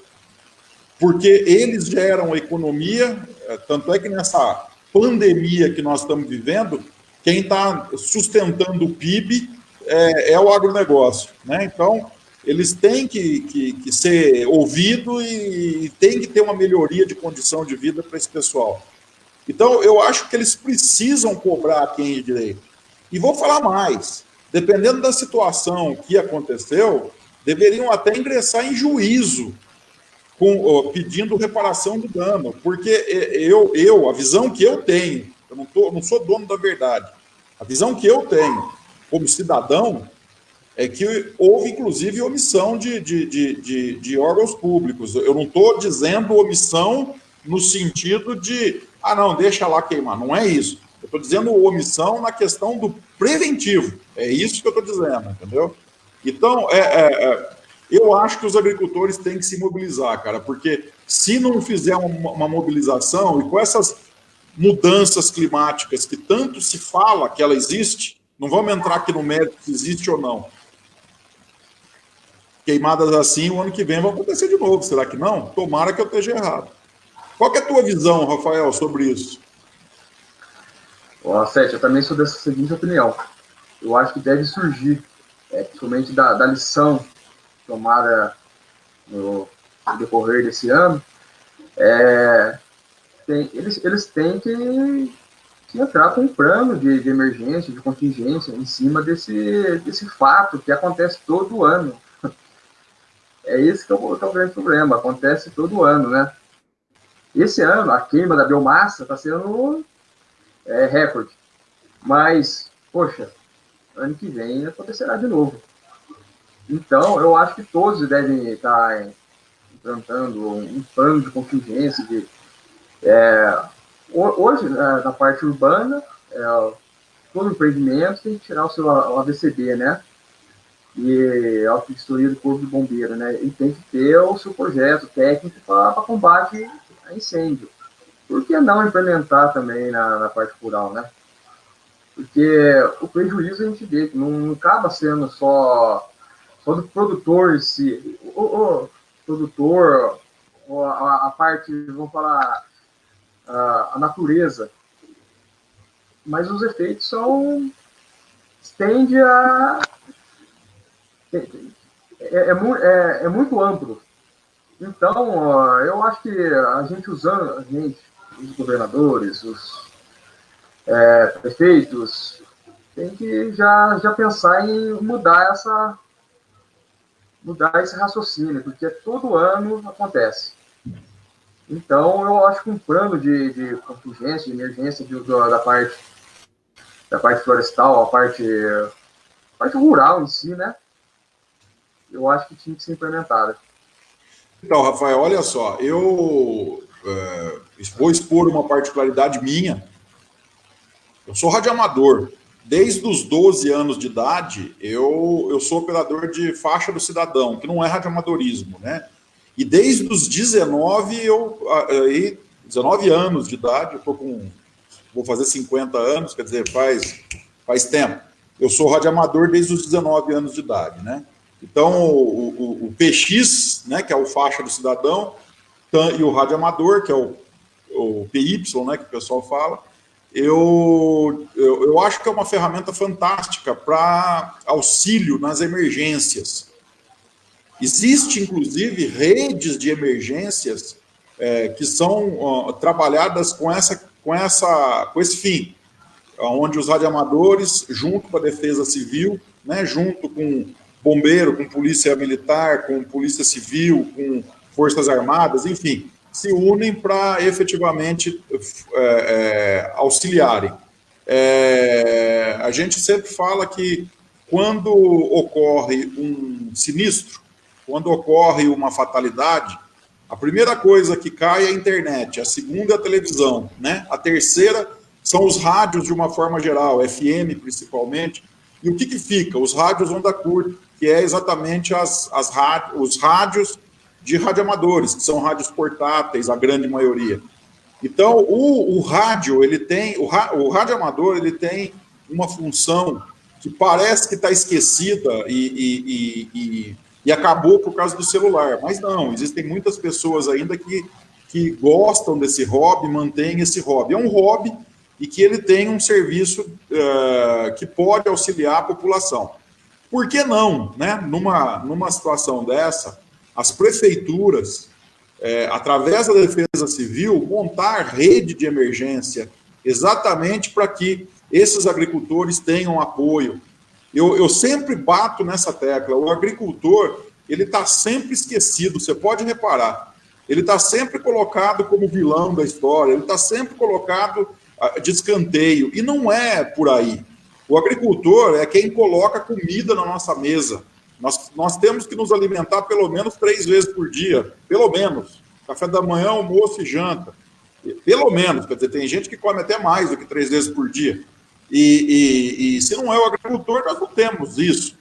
porque eles geram economia, tanto é que nessa pandemia que nós estamos vivendo, quem está sustentando o PIB é o agronegócio, né? Então, eles têm que ser ouvidos e têm que ter uma melhoria de condição de vida para esse pessoal. Então, eu acho que eles precisam cobrar quem é direito. E vou falar mais. Dependendo da situação que aconteceu, deveriam até ingressar em juízo pedindo reparação do dano. Porque a visão que eu tenho, eu não sou dono da verdade, a visão que eu tenho como cidadão é que houve, inclusive, omissão de órgãos públicos. Eu não estou dizendo omissão no sentido de, não, deixa lá queimar. Não é isso. Eu estou dizendo omissão na questão do preventivo. É isso que eu estou dizendo, entendeu? Então, eu acho que os agricultores têm que se mobilizar, cara, porque se não fizer uma mobilização, e com essas mudanças climáticas que tanto se fala que ela existe, não vamos entrar aqui no mérito se existe ou não. Queimadas assim, o ano que vem vão acontecer de novo. Será que não? Tomara que eu esteja errado. Qual que é a tua visão, Rafael, sobre isso? Sete, eu também sou dessa seguinte opinião. Eu acho que deve surgir, principalmente da lição tomada no decorrer desse ano, eles têm que entrar com um plano de emergência, de contingência, em cima desse fato que acontece todo ano. É esse que é o grande problema, acontece todo ano, né? Esse ano, a queima da biomassa está sendo recorde, mas, poxa, ano que vem acontecerá de novo. Então, eu acho que todos devem estar implantando um plano de contingência. Hoje, na parte urbana, todo empreendimento tem que tirar o seu AVCB, né? E auto-vistoria do Corpo de Bombeiro, né? E tem que ter o seu projeto técnico para combate a incêndio. Por que não implementar também na parte rural, né? Porque o prejuízo a gente vê que não acaba sendo só do produtor em si. O produtor, a parte, vamos falar, a natureza. Mas os efeitos tende a... É muito amplo. Então, eu acho que a gente usando, os governadores, os prefeitos, tem que já pensar em mudar esse raciocínio, porque todo ano acontece. Então, eu acho que um plano de contingência, de emergência da parte florestal, a parte rural em si, né? Eu acho que tinha que ser implementada. Então, Rafael, olha só, eu vou expor uma particularidade minha. Eu sou radioamador. Desde os 12 anos de idade, eu sou operador de faixa do cidadão, que não é radioamadorismo, né? E desde os 19, 19 anos de idade, vou fazer 50 anos, quer dizer, faz tempo. Eu sou radioamador desde os 19 anos de idade, né? Então, o PX, né, que é o faixa do cidadão, e o radioamador, que é o PY, né, que o pessoal fala, eu acho que é uma ferramenta fantástica para auxílio nas emergências. Existe, inclusive, redes de emergências que são trabalhadas com esse fim, onde os radioamadores, junto com a Defesa Civil, né, junto com bombeiro, com polícia militar, com polícia civil, com forças armadas, enfim, se unem para efetivamente auxiliarem. A gente sempre fala que quando ocorre um sinistro, quando ocorre uma fatalidade, a primeira coisa que cai é a internet, a segunda é a televisão, né? A terceira são os rádios de uma forma geral, FM principalmente. E o que fica? Os rádios onda curta, que é exatamente os rádios de radioamadores, que são rádios portáteis, a grande maioria. Então, o rádio, o radioamador, ele tem uma função que parece que está esquecida e acabou por causa do celular. Mas não, existem muitas pessoas ainda que gostam desse hobby, mantêm esse hobby. É um hobby e que ele tem um serviço que pode auxiliar a população. Por que não, né? Numa situação dessa, as prefeituras, através da Defesa Civil, montar rede de emergência, exatamente para que esses agricultores tenham apoio. Eu sempre bato nessa tecla, o agricultor, ele está sempre esquecido, você pode reparar, ele está sempre colocado como vilão da história, ele está sempre colocado de escanteio, e não é por aí. O agricultor é quem coloca comida na nossa mesa. Nós temos que nos alimentar pelo menos 3 vezes por dia, pelo menos. Café da manhã, almoço e janta. Pelo menos, quer dizer, tem gente que come até mais do que 3 vezes por dia. E se não é o agricultor, nós não temos isso.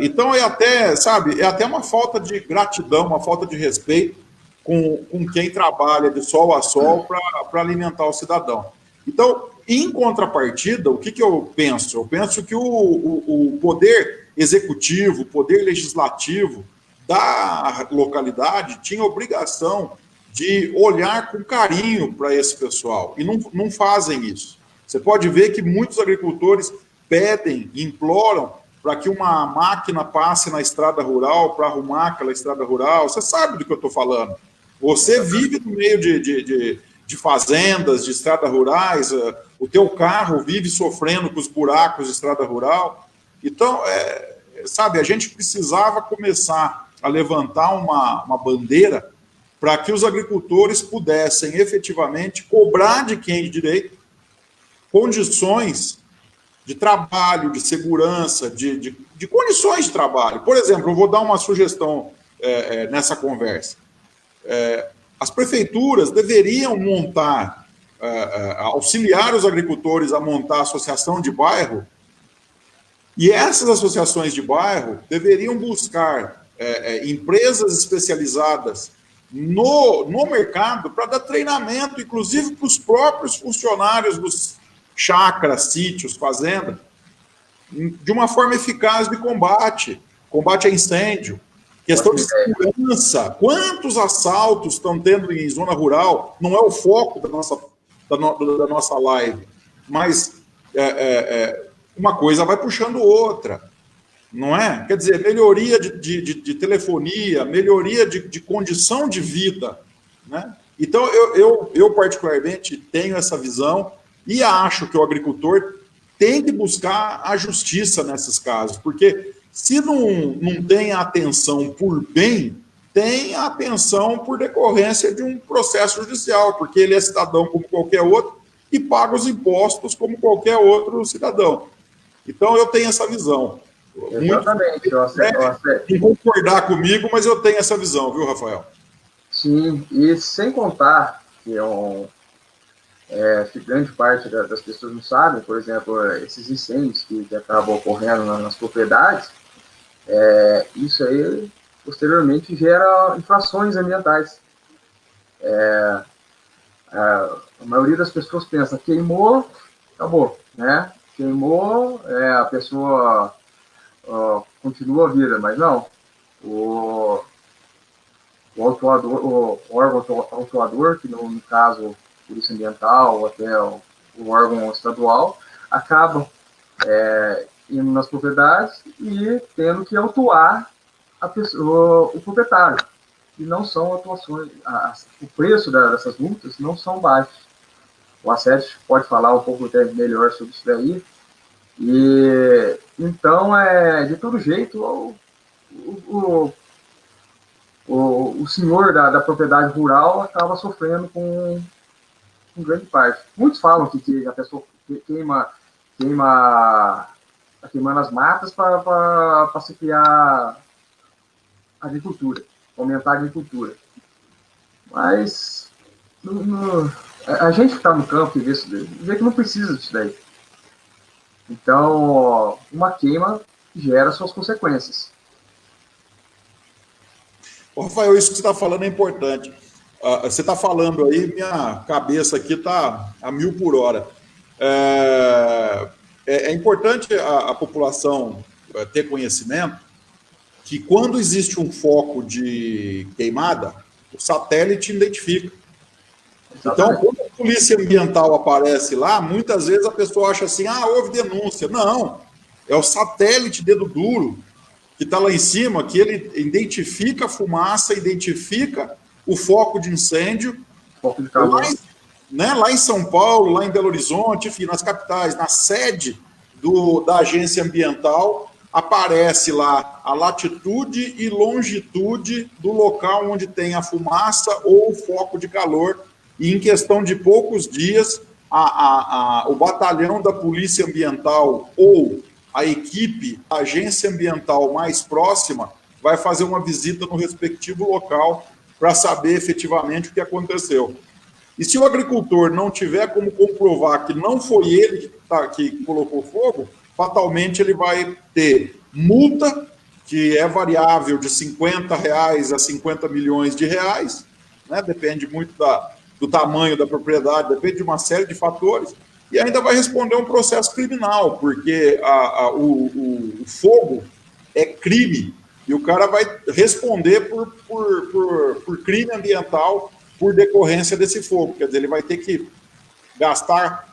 Então é até uma falta de gratidão, uma falta de respeito com quem trabalha de sol a sol para alimentar o cidadão. Então, em contrapartida, o que eu penso? Eu penso que o poder executivo, o poder legislativo da localidade tinha obrigação de olhar com carinho para esse pessoal, e não fazem isso. Você pode ver que muitos agricultores pedem, imploram para que uma máquina passe na estrada rural, para arrumar aquela estrada rural. Você sabe do que eu estou falando. Você vive no meio de fazendas, de estradas rurais, o teu carro vive sofrendo com os buracos de estrada rural. Então, a gente precisava começar a levantar uma bandeira para que os agricultores pudessem efetivamente cobrar de quem de direito condições de trabalho, de segurança, de condições de trabalho. Por exemplo, eu vou dar uma sugestão nessa conversa. As prefeituras deveriam montar, auxiliar os agricultores a montar associação de bairro, e essas associações de bairro deveriam buscar empresas especializadas no mercado para dar treinamento, inclusive para os próprios funcionários dos chácaras, sítios, fazendas, de uma forma eficaz de combate a incêndio, questão de segurança. Quantos assaltos estão tendo em zona rural? Não é o foco da nossa live, mas uma coisa vai puxando outra, não é? Quer dizer, melhoria de telefonia, melhoria de condição de vida, né? Então, eu particularmente tenho essa visão e acho que o agricultor tem que buscar a justiça nesses casos, porque se não tem atenção por bem, tem atenção por decorrência de um processo judicial, porque ele é cidadão como qualquer outro e paga os impostos como qualquer outro cidadão. Então, eu tenho essa visão. Exatamente. Tem que concordar comigo, mas eu tenho essa visão, viu, Rafael? Sim, e sem contar que que grande parte das pessoas não sabem, por exemplo, esses incêndios que acabam ocorrendo nas propriedades, isso aí, posteriormente, gera infrações ambientais. A maioria das pessoas pensa, queimou, acabou, né? Queimou, a pessoa continua a vida, mas não. O órgão autuador, que no caso, Polícia Ambiental ou até o órgão estadual, acaba indo nas propriedades e tendo que autuar o proprietário. E não são atuações, o preço dessas multas não são baixos. O Asset pode falar um pouco até melhor sobre isso daí. E então, de todo jeito, o senhor da propriedade rural acaba sofrendo com grande parte. Muitos falam que a pessoa está queimando as matas para se criar agricultura, aumentar a agricultura. Mas a gente que está no campo e vê que não precisa disso daí. Então, uma queima gera suas consequências. Rafael, isso que você está falando é importante. Você está falando aí, minha cabeça aqui está a 1000 por hora. É importante a população ter conhecimento que quando existe um foco de queimada, o satélite identifica. Então, quando a polícia ambiental aparece lá, muitas vezes a pessoa acha assim, houve denúncia. Não, é o satélite dedo duro que está lá em cima, que ele identifica a fumaça, identifica o foco de incêndio. Foco de calor. Lá em São Paulo, lá em Belo Horizonte, enfim, nas capitais, na sede da agência ambiental, aparece lá a latitude e longitude do local onde tem a fumaça ou o foco de calor. E em questão de poucos dias, o batalhão da Polícia Ambiental ou a equipe da agência ambiental mais próxima vai fazer uma visita no respectivo local para saber efetivamente o que aconteceu. E se o agricultor não tiver como comprovar que não foi ele que colocou fogo, fatalmente ele vai ter multa, que é variável de R$50 a 50 milhões de reais, né? Depende muito do tamanho da propriedade, depende de uma série de fatores, e ainda vai responder um processo criminal, porque o fogo é crime, e o cara vai responder por crime ambiental por decorrência desse fogo. Quer dizer, ele vai ter que gastar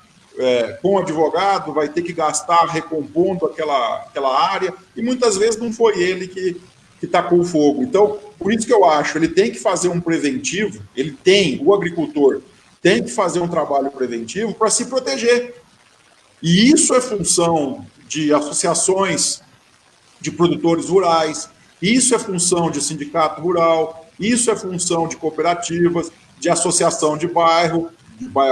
com advogado, vai ter que gastar recompondo aquela área, e muitas vezes não foi ele que tacou o fogo. Então, por isso que eu acho, ele tem que fazer um preventivo, o agricultor tem que fazer um trabalho preventivo para se proteger. E isso é função de associações de produtores rurais, Isso é função de sindicato rural, isso é função de cooperativas, de associação de bairro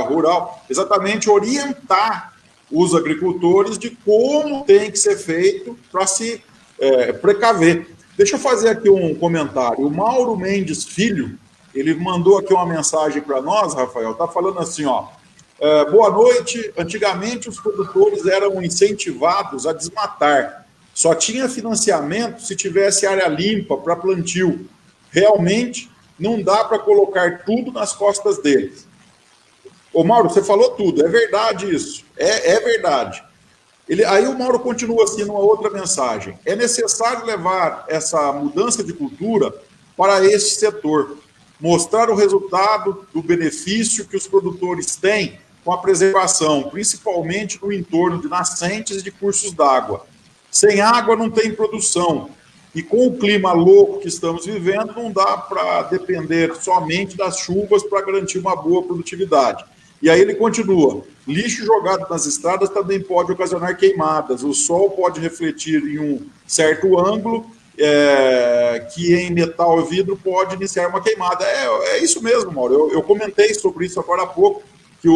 rural, exatamente orientar os agricultores de como tem que ser feito para se precaver. Deixa eu fazer aqui um comentário. O Mauro Mendes Filho, ele mandou aqui uma mensagem para nós, Rafael, está falando assim, ó, boa noite, antigamente os produtores eram incentivados a desmatar, só tinha financiamento se tivesse área limpa para plantio. Realmente não dá para colocar tudo nas costas deles. Ô Mauro, você falou tudo, é verdade isso, é verdade. Aí o Mauro continua assim numa outra mensagem. É necessário levar essa mudança de cultura para esse setor, mostrar o resultado do benefício que os produtores têm com a preservação, principalmente no entorno de nascentes e de cursos d'água. Sem água não tem produção. E com o clima louco que estamos vivendo, não dá para depender somente das chuvas para garantir uma boa produtividade. E aí ele continua, lixo jogado nas estradas também pode ocasionar queimadas, o sol pode refletir em um certo ângulo, que em metal e vidro pode iniciar uma queimada. É isso mesmo, Mauro, eu comentei sobre isso agora há pouco, que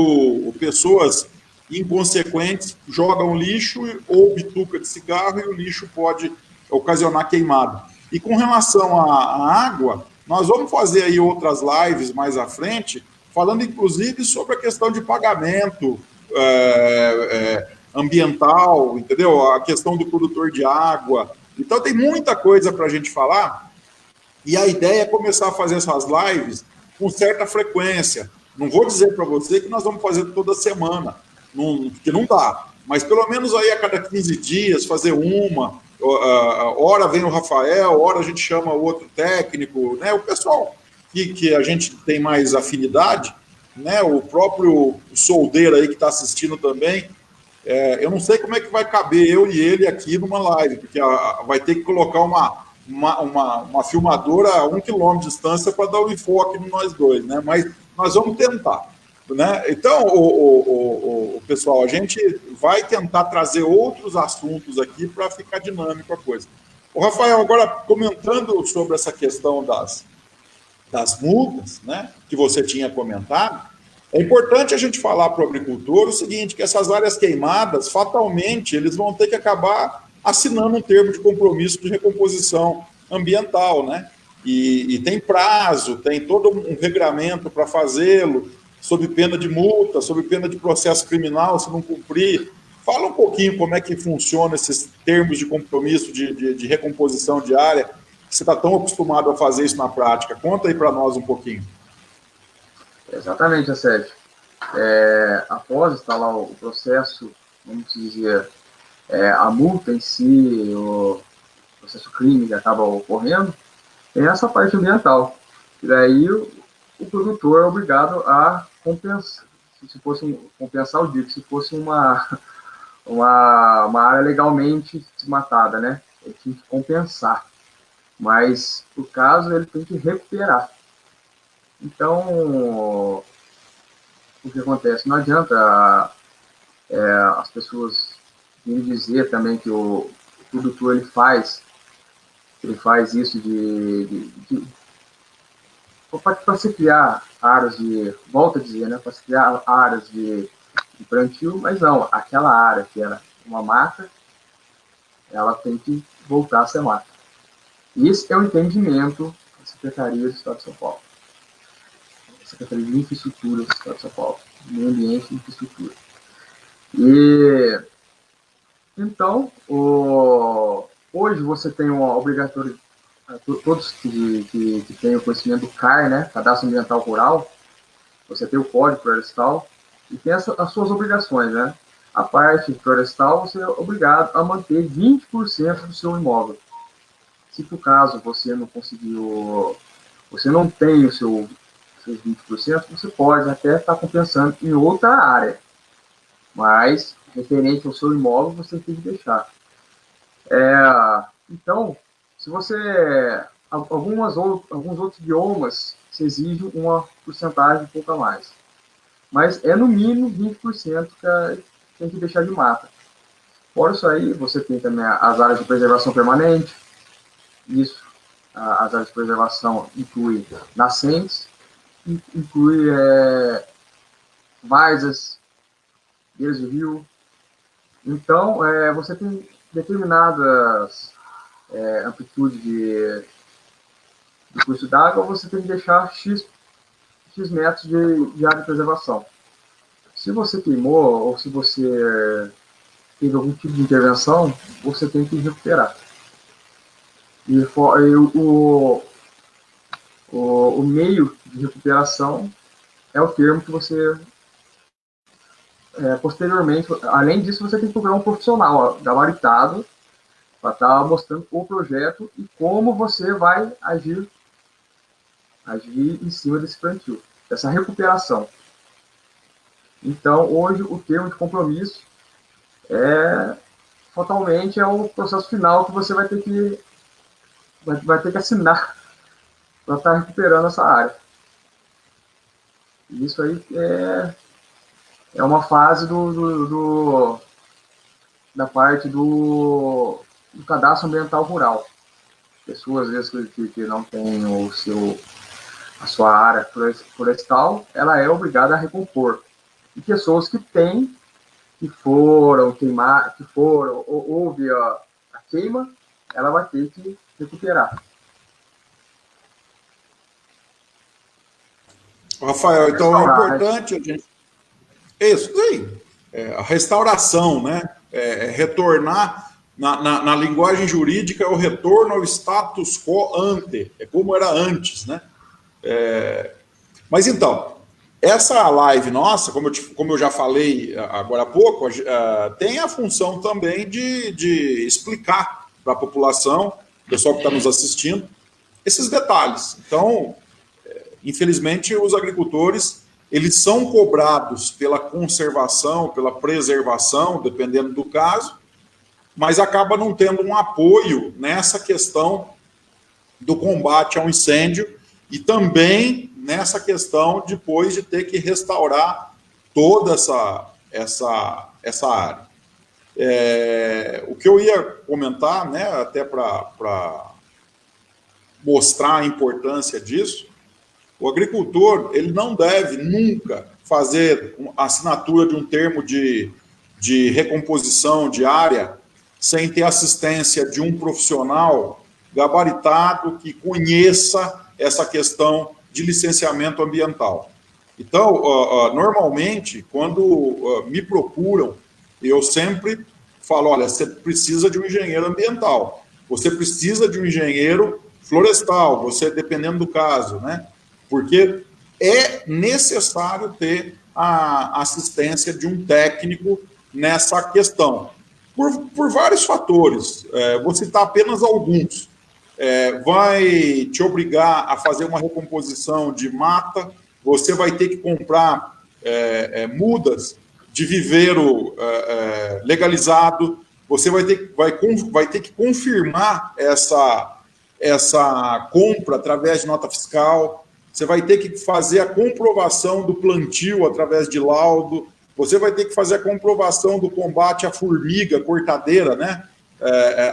pessoas inconsequentes jogam lixo ou bituca de cigarro e o lixo pode ocasionar queimada. E com relação à água, nós vamos fazer aí outras lives mais à frente, falando inclusive sobre a questão de pagamento ambiental, entendeu? A questão do produtor de água. Então tem muita coisa para a gente falar, e a ideia é começar a fazer essas lives com certa frequência. Não vou dizer para você que nós vamos fazer toda semana, porque não dá, mas pelo menos aí a cada 15 dias fazer uma, hora vem o Rafael, hora a gente chama o outro técnico, né? O pessoal que a gente tem mais afinidade, né? O próprio soldeiro aí que está assistindo também, eu não sei como é que vai caber eu e ele aqui numa live, porque vai ter que colocar uma filmadora a 1 quilômetro de distância para dar um enfoque em nós dois, né? Mas nós vamos tentar, né? Então, pessoal, a gente vai tentar trazer outros assuntos aqui para ficar dinâmico a coisa. O Rafael, agora comentando sobre essa questão das multas, né, que você tinha comentado, é importante a gente falar para o agricultor o seguinte, que essas áreas queimadas, fatalmente, eles vão ter que acabar assinando um termo de compromisso de recomposição ambiental, né? E tem prazo, tem todo um regramento para fazê-lo, sob pena de multa, sob pena de processo criminal, se não cumprir. Fala um pouquinho como é que funciona esses termos de compromisso de recomposição de área. Você está tão acostumado a fazer isso na prática. Conta aí para nós um pouquinho. Exatamente, Sérgio. Após instalar o processo, vamos dizer, a multa em si, o processo crime que acaba ocorrendo, tem essa parte ambiental. E daí o produtor é obrigado a compensar. Se fosse compensar, eu digo, se fosse uma área legalmente desmatada, né? Ele tem que compensar. Mas, por caso, ele tem que recuperar. Então, o que acontece? Não adianta as pessoas virem dizer também que o produtor ele faz isso para se criar áreas de, volto a dizer, né, para se criar áreas de plantio, mas não, aquela área que era uma mata, ela tem que voltar a ser mata. Esse é o entendimento da Secretaria do Estado de São Paulo. Secretaria de Infraestrutura do Estado de São Paulo, Meio Ambiente e Infraestrutura. E então, hoje você tem uma obrigatória, todos que têm o conhecimento do CAR, né, Cadastro Ambiental Rural, você tem o Código Florestal e tem as suas obrigações, né? A parte florestal, você é obrigado a manter 20% do seu imóvel. Se por caso você não conseguiu, você não tem os seus 20%, você pode até estar compensando em outra área, mas referente ao seu imóvel, você tem que deixar. Então, se você, alguns outros biomas, se exigem uma porcentagem um pouco a mais, mas é no mínimo 20% que tem que deixar de mata. Fora isso aí, você tem também as áreas de preservação permanente, Isso, as áreas de preservação inclui nascentes, inclui várzeas, beiras de rio. Então, você tem determinadas amplitudes de curso d'água, você tem que deixar X metros de área de preservação. Se você queimou ou se você teve algum tipo de intervenção, você tem que recuperar. E o meio de recuperação é o termo que você, posteriormente, além disso, você tem que procurar um profissional gabaritado para estar mostrando o projeto e como você vai agir em cima desse plantio, dessa recuperação. Então, hoje, o termo de compromisso fatalmente é o processo final que você vai ter que assinar para estar recuperando essa área. Isso aí é uma fase da parte do cadastro ambiental rural. Pessoas, às vezes, que não têm a sua área florestal, ela é obrigada a recompor. E pessoas que têm, que foram queimar, houve a queima, ela vai ter que recuperar. Rafael, então é importante a gente... Isso, sim. A restauração, né? Retornar, na linguagem jurídica, é o retorno ao status quo ante, é como era antes, né? Mas então, essa live nossa, como eu já falei agora há pouco, tem a função também de explicar para a população, pessoal que está nos assistindo, esses detalhes. Então, infelizmente, os agricultores, eles são cobrados pela conservação, pela preservação, dependendo do caso, mas acaba não tendo um apoio nessa questão do combate ao incêndio e também nessa questão depois de ter que restaurar toda essa área. O que eu ia comentar, né, até para mostrar a importância disso, o agricultor, ele não deve nunca fazer a assinatura de um termo de recomposição de área sem ter assistência de um profissional gabaritado que conheça essa questão de licenciamento ambiental. Então, normalmente, quando me procuram, eu sempre falo, olha, você precisa de um engenheiro ambiental, você precisa de um engenheiro florestal, você, dependendo do caso, né? Porque é necessário ter a assistência de um técnico nessa questão, por vários fatores. Vou citar apenas alguns. Vai te obrigar a fazer uma recomposição de mata, você vai ter que comprar mudas de viveiro legalizado, você vai ter que confirmar essa compra através de nota fiscal, você vai ter que fazer a comprovação do plantio através de laudo, você vai ter que fazer a comprovação do combate à formiga cortadeira, né?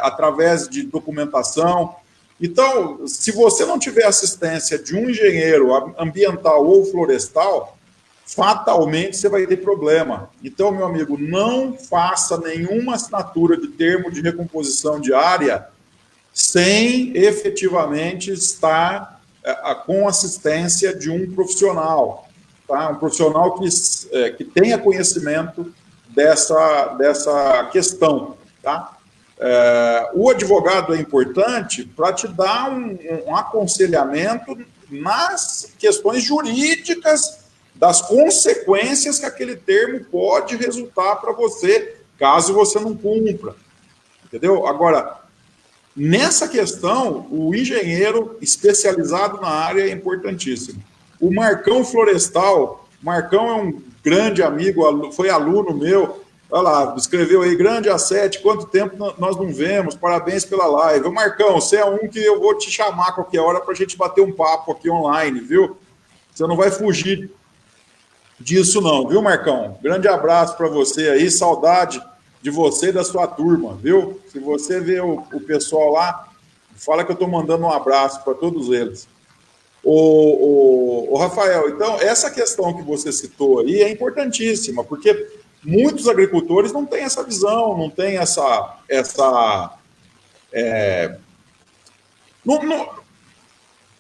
Através de documentação. Então, se você não tiver assistência de um engenheiro ambiental ou florestal, fatalmente você vai ter problema. Então, meu amigo, não faça nenhuma assinatura de termo de recomposição de área sem efetivamente estar com assistência de um profissional, tá? Um profissional que tenha conhecimento dessa questão, tá? O advogado é importante para te dar um aconselhamento nas questões jurídicas das consequências que aquele termo pode resultar para você, caso você não cumpra, entendeu? Agora, nessa questão, o engenheiro especializado na área é importantíssimo. O Marcão Florestal, Marcão é um grande amigo, foi aluno meu, olha lá, escreveu aí, grande A7, quanto tempo nós não vemos, parabéns pela live. Ô Marcão, você é um que eu vou te chamar a qualquer hora para a gente bater um papo aqui online, viu? Você não vai fugir disso não, viu, Marcão? Grande abraço para você aí, saudade de você e da sua turma, viu? Se você vê o pessoal lá, Fala que eu estou mandando um abraço para todos eles. O Rafael, então, essa questão que você citou aí é importantíssima, porque muitos agricultores não têm essa visão, não têm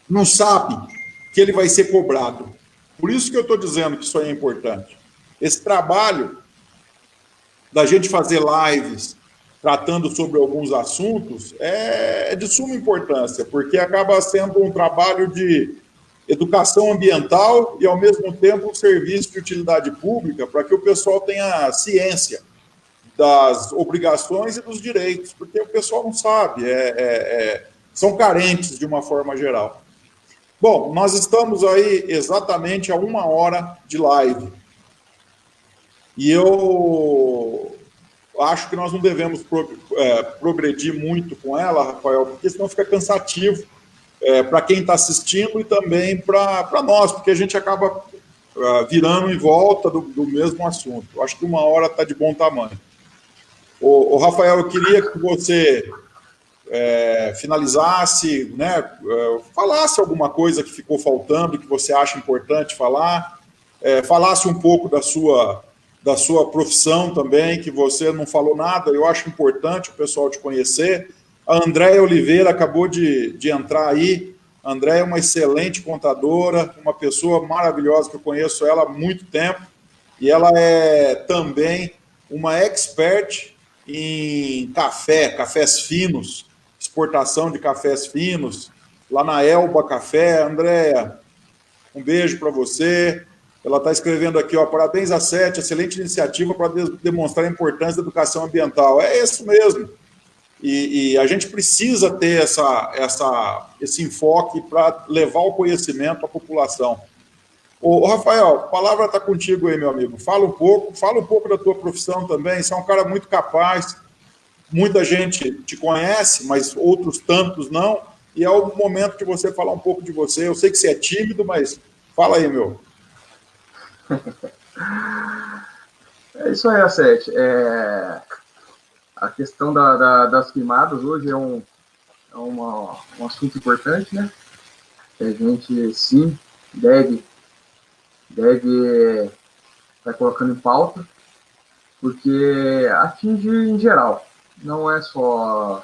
não sabe que ele vai ser cobrado. Por isso que eu estou dizendo que isso aí é importante. Esse trabalho da gente fazer lives tratando sobre alguns assuntos é de suma importância, porque acaba sendo um trabalho de educação ambiental e, ao mesmo tempo, um serviço de utilidade pública para que o pessoal tenha ciência das obrigações e dos direitos, porque o pessoal não sabe, são carentes de uma forma geral. Bom, nós estamos aí exatamente a 1 hora de live. E eu acho que nós não devemos progredir muito com ela, Rafael, porque senão fica cansativo para quem está assistindo e também para nós, porque a gente acaba virando em volta do mesmo assunto. Eu acho que 1 hora está de bom tamanho. O Rafael, eu queria que você finalizasse, né, falasse alguma coisa que ficou faltando, que você acha importante falar, falasse um pouco da sua profissão também, que você não falou nada, eu acho importante o pessoal te conhecer. A Andréia Oliveira acabou de entrar aí. A Andréia é uma excelente contadora, uma pessoa maravilhosa, que eu conheço ela há muito tempo, e ela é também uma expert em cafés finos, exportação de cafés finos, lá na Elba Café. Andréia, um beijo para você. Ela está escrevendo aqui, ó, parabéns a Sete, excelente iniciativa para demonstrar a importância da educação ambiental. É isso mesmo. E a gente precisa ter esse enfoque para levar o conhecimento à população. Ô, Rafael, a palavra está contigo aí, meu amigo. Fala um pouco da tua profissão também. Você é um cara muito capaz, muita gente te conhece, mas outros tantos não, e é o momento de você falar um pouco de você. Eu sei que você é tímido, mas fala aí, meu. É isso aí, Sete. A questão das queimadas hoje é um assunto importante, né? A gente, sim, deve estar colocando em pauta, porque atinge em geral. Não é só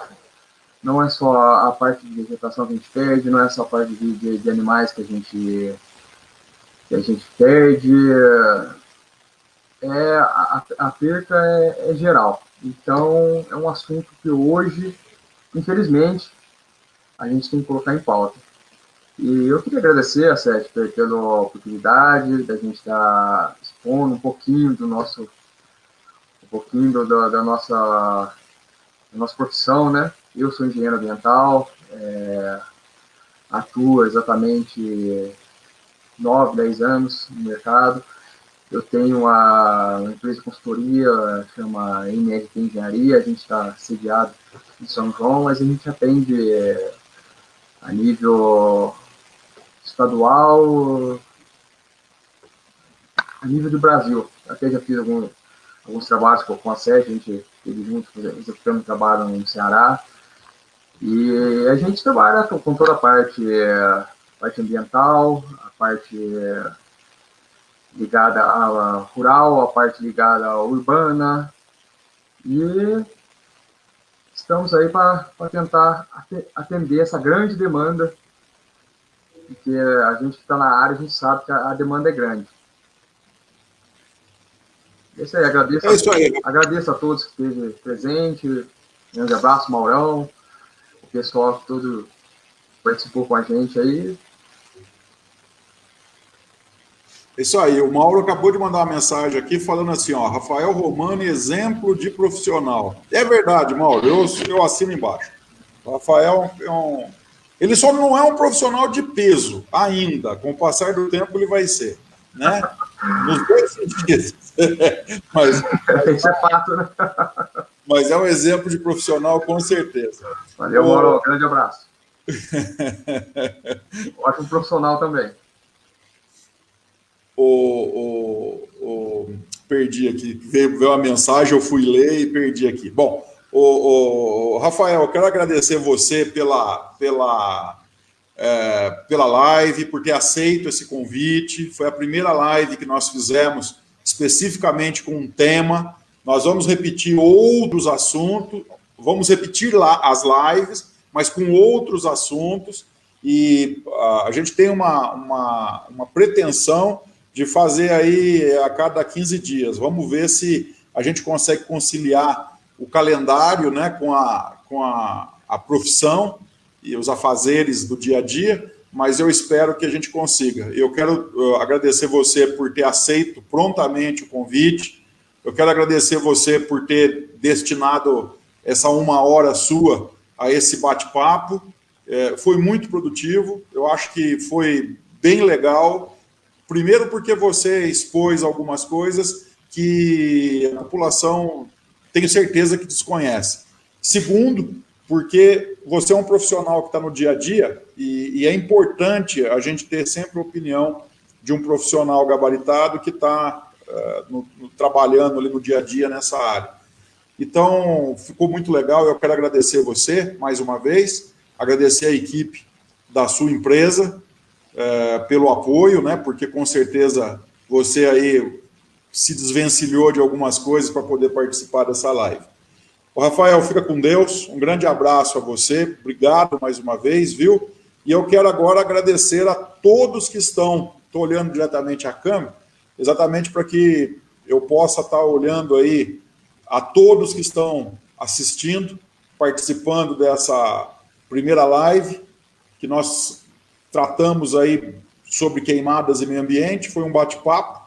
a parte de vegetação que a gente perde, não é só a parte de animais que a gente perde. A perca é geral. Então, é um assunto que hoje, infelizmente, a gente tem que colocar em pauta. E eu queria agradecer a Sete pela oportunidade da gente estar expondo um pouquinho da nossa profissão, né? Eu sou engenheiro ambiental, atuo exatamente 9, 10 anos no mercado. Eu tenho uma empresa de consultoria, chama MRT Engenharia, a gente está sediado em São João, mas a gente atende a nível estadual, a nível do Brasil. Até já fiz alguns trabalhos com a Sete, a gente teve junto, executando um trabalho no Ceará, e a gente trabalha com toda a parte ambiental, a parte ligada à rural, a parte ligada à urbana, e estamos aí para tentar atender essa grande demanda, porque a gente que está na área, a gente sabe que a demanda é grande. Isso aí, agradeço a todos que esteve presente, grande abraço, Maurão, o pessoal que todo participou com a gente aí. Isso aí, o Mauro acabou de mandar uma mensagem aqui falando assim, ó, Rafael Romani, exemplo de profissional. É verdade, Mauro, eu assino embaixo. O Rafael ele só não é um profissional de peso ainda, com o passar do tempo ele vai ser, né? Nos dois sentidos. mas isso é fato, né? Mas é um exemplo de profissional, com certeza. Valeu, Mauro, grande abraço. Ótimo profissional também. Perdi aqui, veio a mensagem, eu fui ler e perdi aqui. Bom, Rafael, eu quero agradecer você pela live, por ter aceito esse convite. Foi a primeira live que nós fizemos especificamente com um tema. Nós vamos repetir outros assuntos, vamos repetir lá as lives, mas com outros assuntos, e a gente tem uma pretensão de fazer aí a cada 15 dias. Vamos ver se a gente consegue conciliar o calendário, né, com a profissão e os afazeres do dia a dia, mas eu espero que a gente consiga. Eu quero agradecer você por ter aceito prontamente o convite, eu quero agradecer você por ter destinado essa 1 hora sua a esse bate-papo. Foi muito produtivo, eu acho que foi bem legal, primeiro porque você expôs algumas coisas que a população, tenho certeza que desconhece. Segundo, porque você é um profissional que está no dia a dia e é importante a gente ter sempre a opinião de um profissional gabaritado que está trabalhando ali no dia a dia nessa área. Então, ficou muito legal, eu quero agradecer você mais uma vez, agradecer a equipe da sua empresa pelo apoio, né, porque com certeza você aí se desvencilhou de algumas coisas para poder participar dessa live. O Rafael, fica com Deus, um grande abraço a você, obrigado mais uma vez, viu? E eu quero agora agradecer a todos que estou olhando diretamente a câmera, exatamente para que eu possa estar olhando aí a todos que estão assistindo, participando dessa primeira live, que nós tratamos aí sobre queimadas e meio ambiente, foi um bate-papo.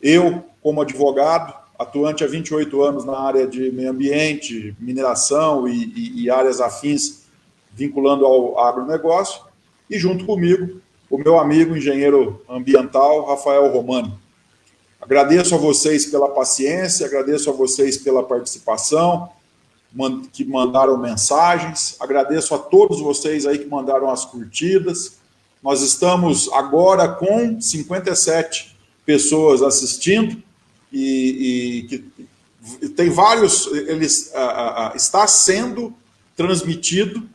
Eu, como advogado, atuante há 28 anos na área de meio ambiente, mineração e áreas afins, vinculando ao agronegócio, e junto comigo, o meu amigo engenheiro ambiental, Rafael Romani. Agradeço a vocês pela paciência, agradeço a vocês pela participação, que mandaram mensagens, agradeço a todos vocês aí que mandaram as curtidas. Nós estamos agora com 57 pessoas assistindo, e que tem vários, está sendo transmitido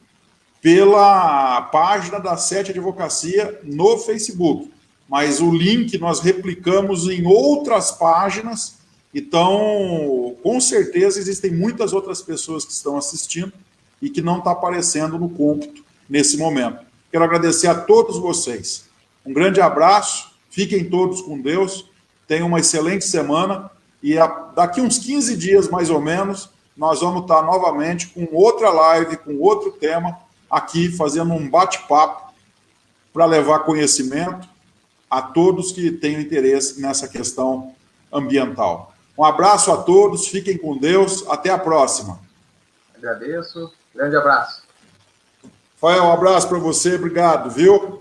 pela página da Sete Advocacia no Facebook, mas o link nós replicamos em outras páginas, então, com certeza, existem muitas outras pessoas que estão assistindo e que não está aparecendo no cômputo nesse momento. Quero agradecer a todos vocês. Um grande abraço, fiquem todos com Deus, tenham uma excelente semana e daqui uns 15 dias, mais ou menos, nós vamos estar novamente com outra live, com outro tema, aqui fazendo um bate-papo para levar conhecimento a todos que tenham interesse nessa questão ambiental. Um abraço a todos, fiquem com Deus, até a próxima. Agradeço, grande abraço. Rafael, um abraço para você, obrigado, viu?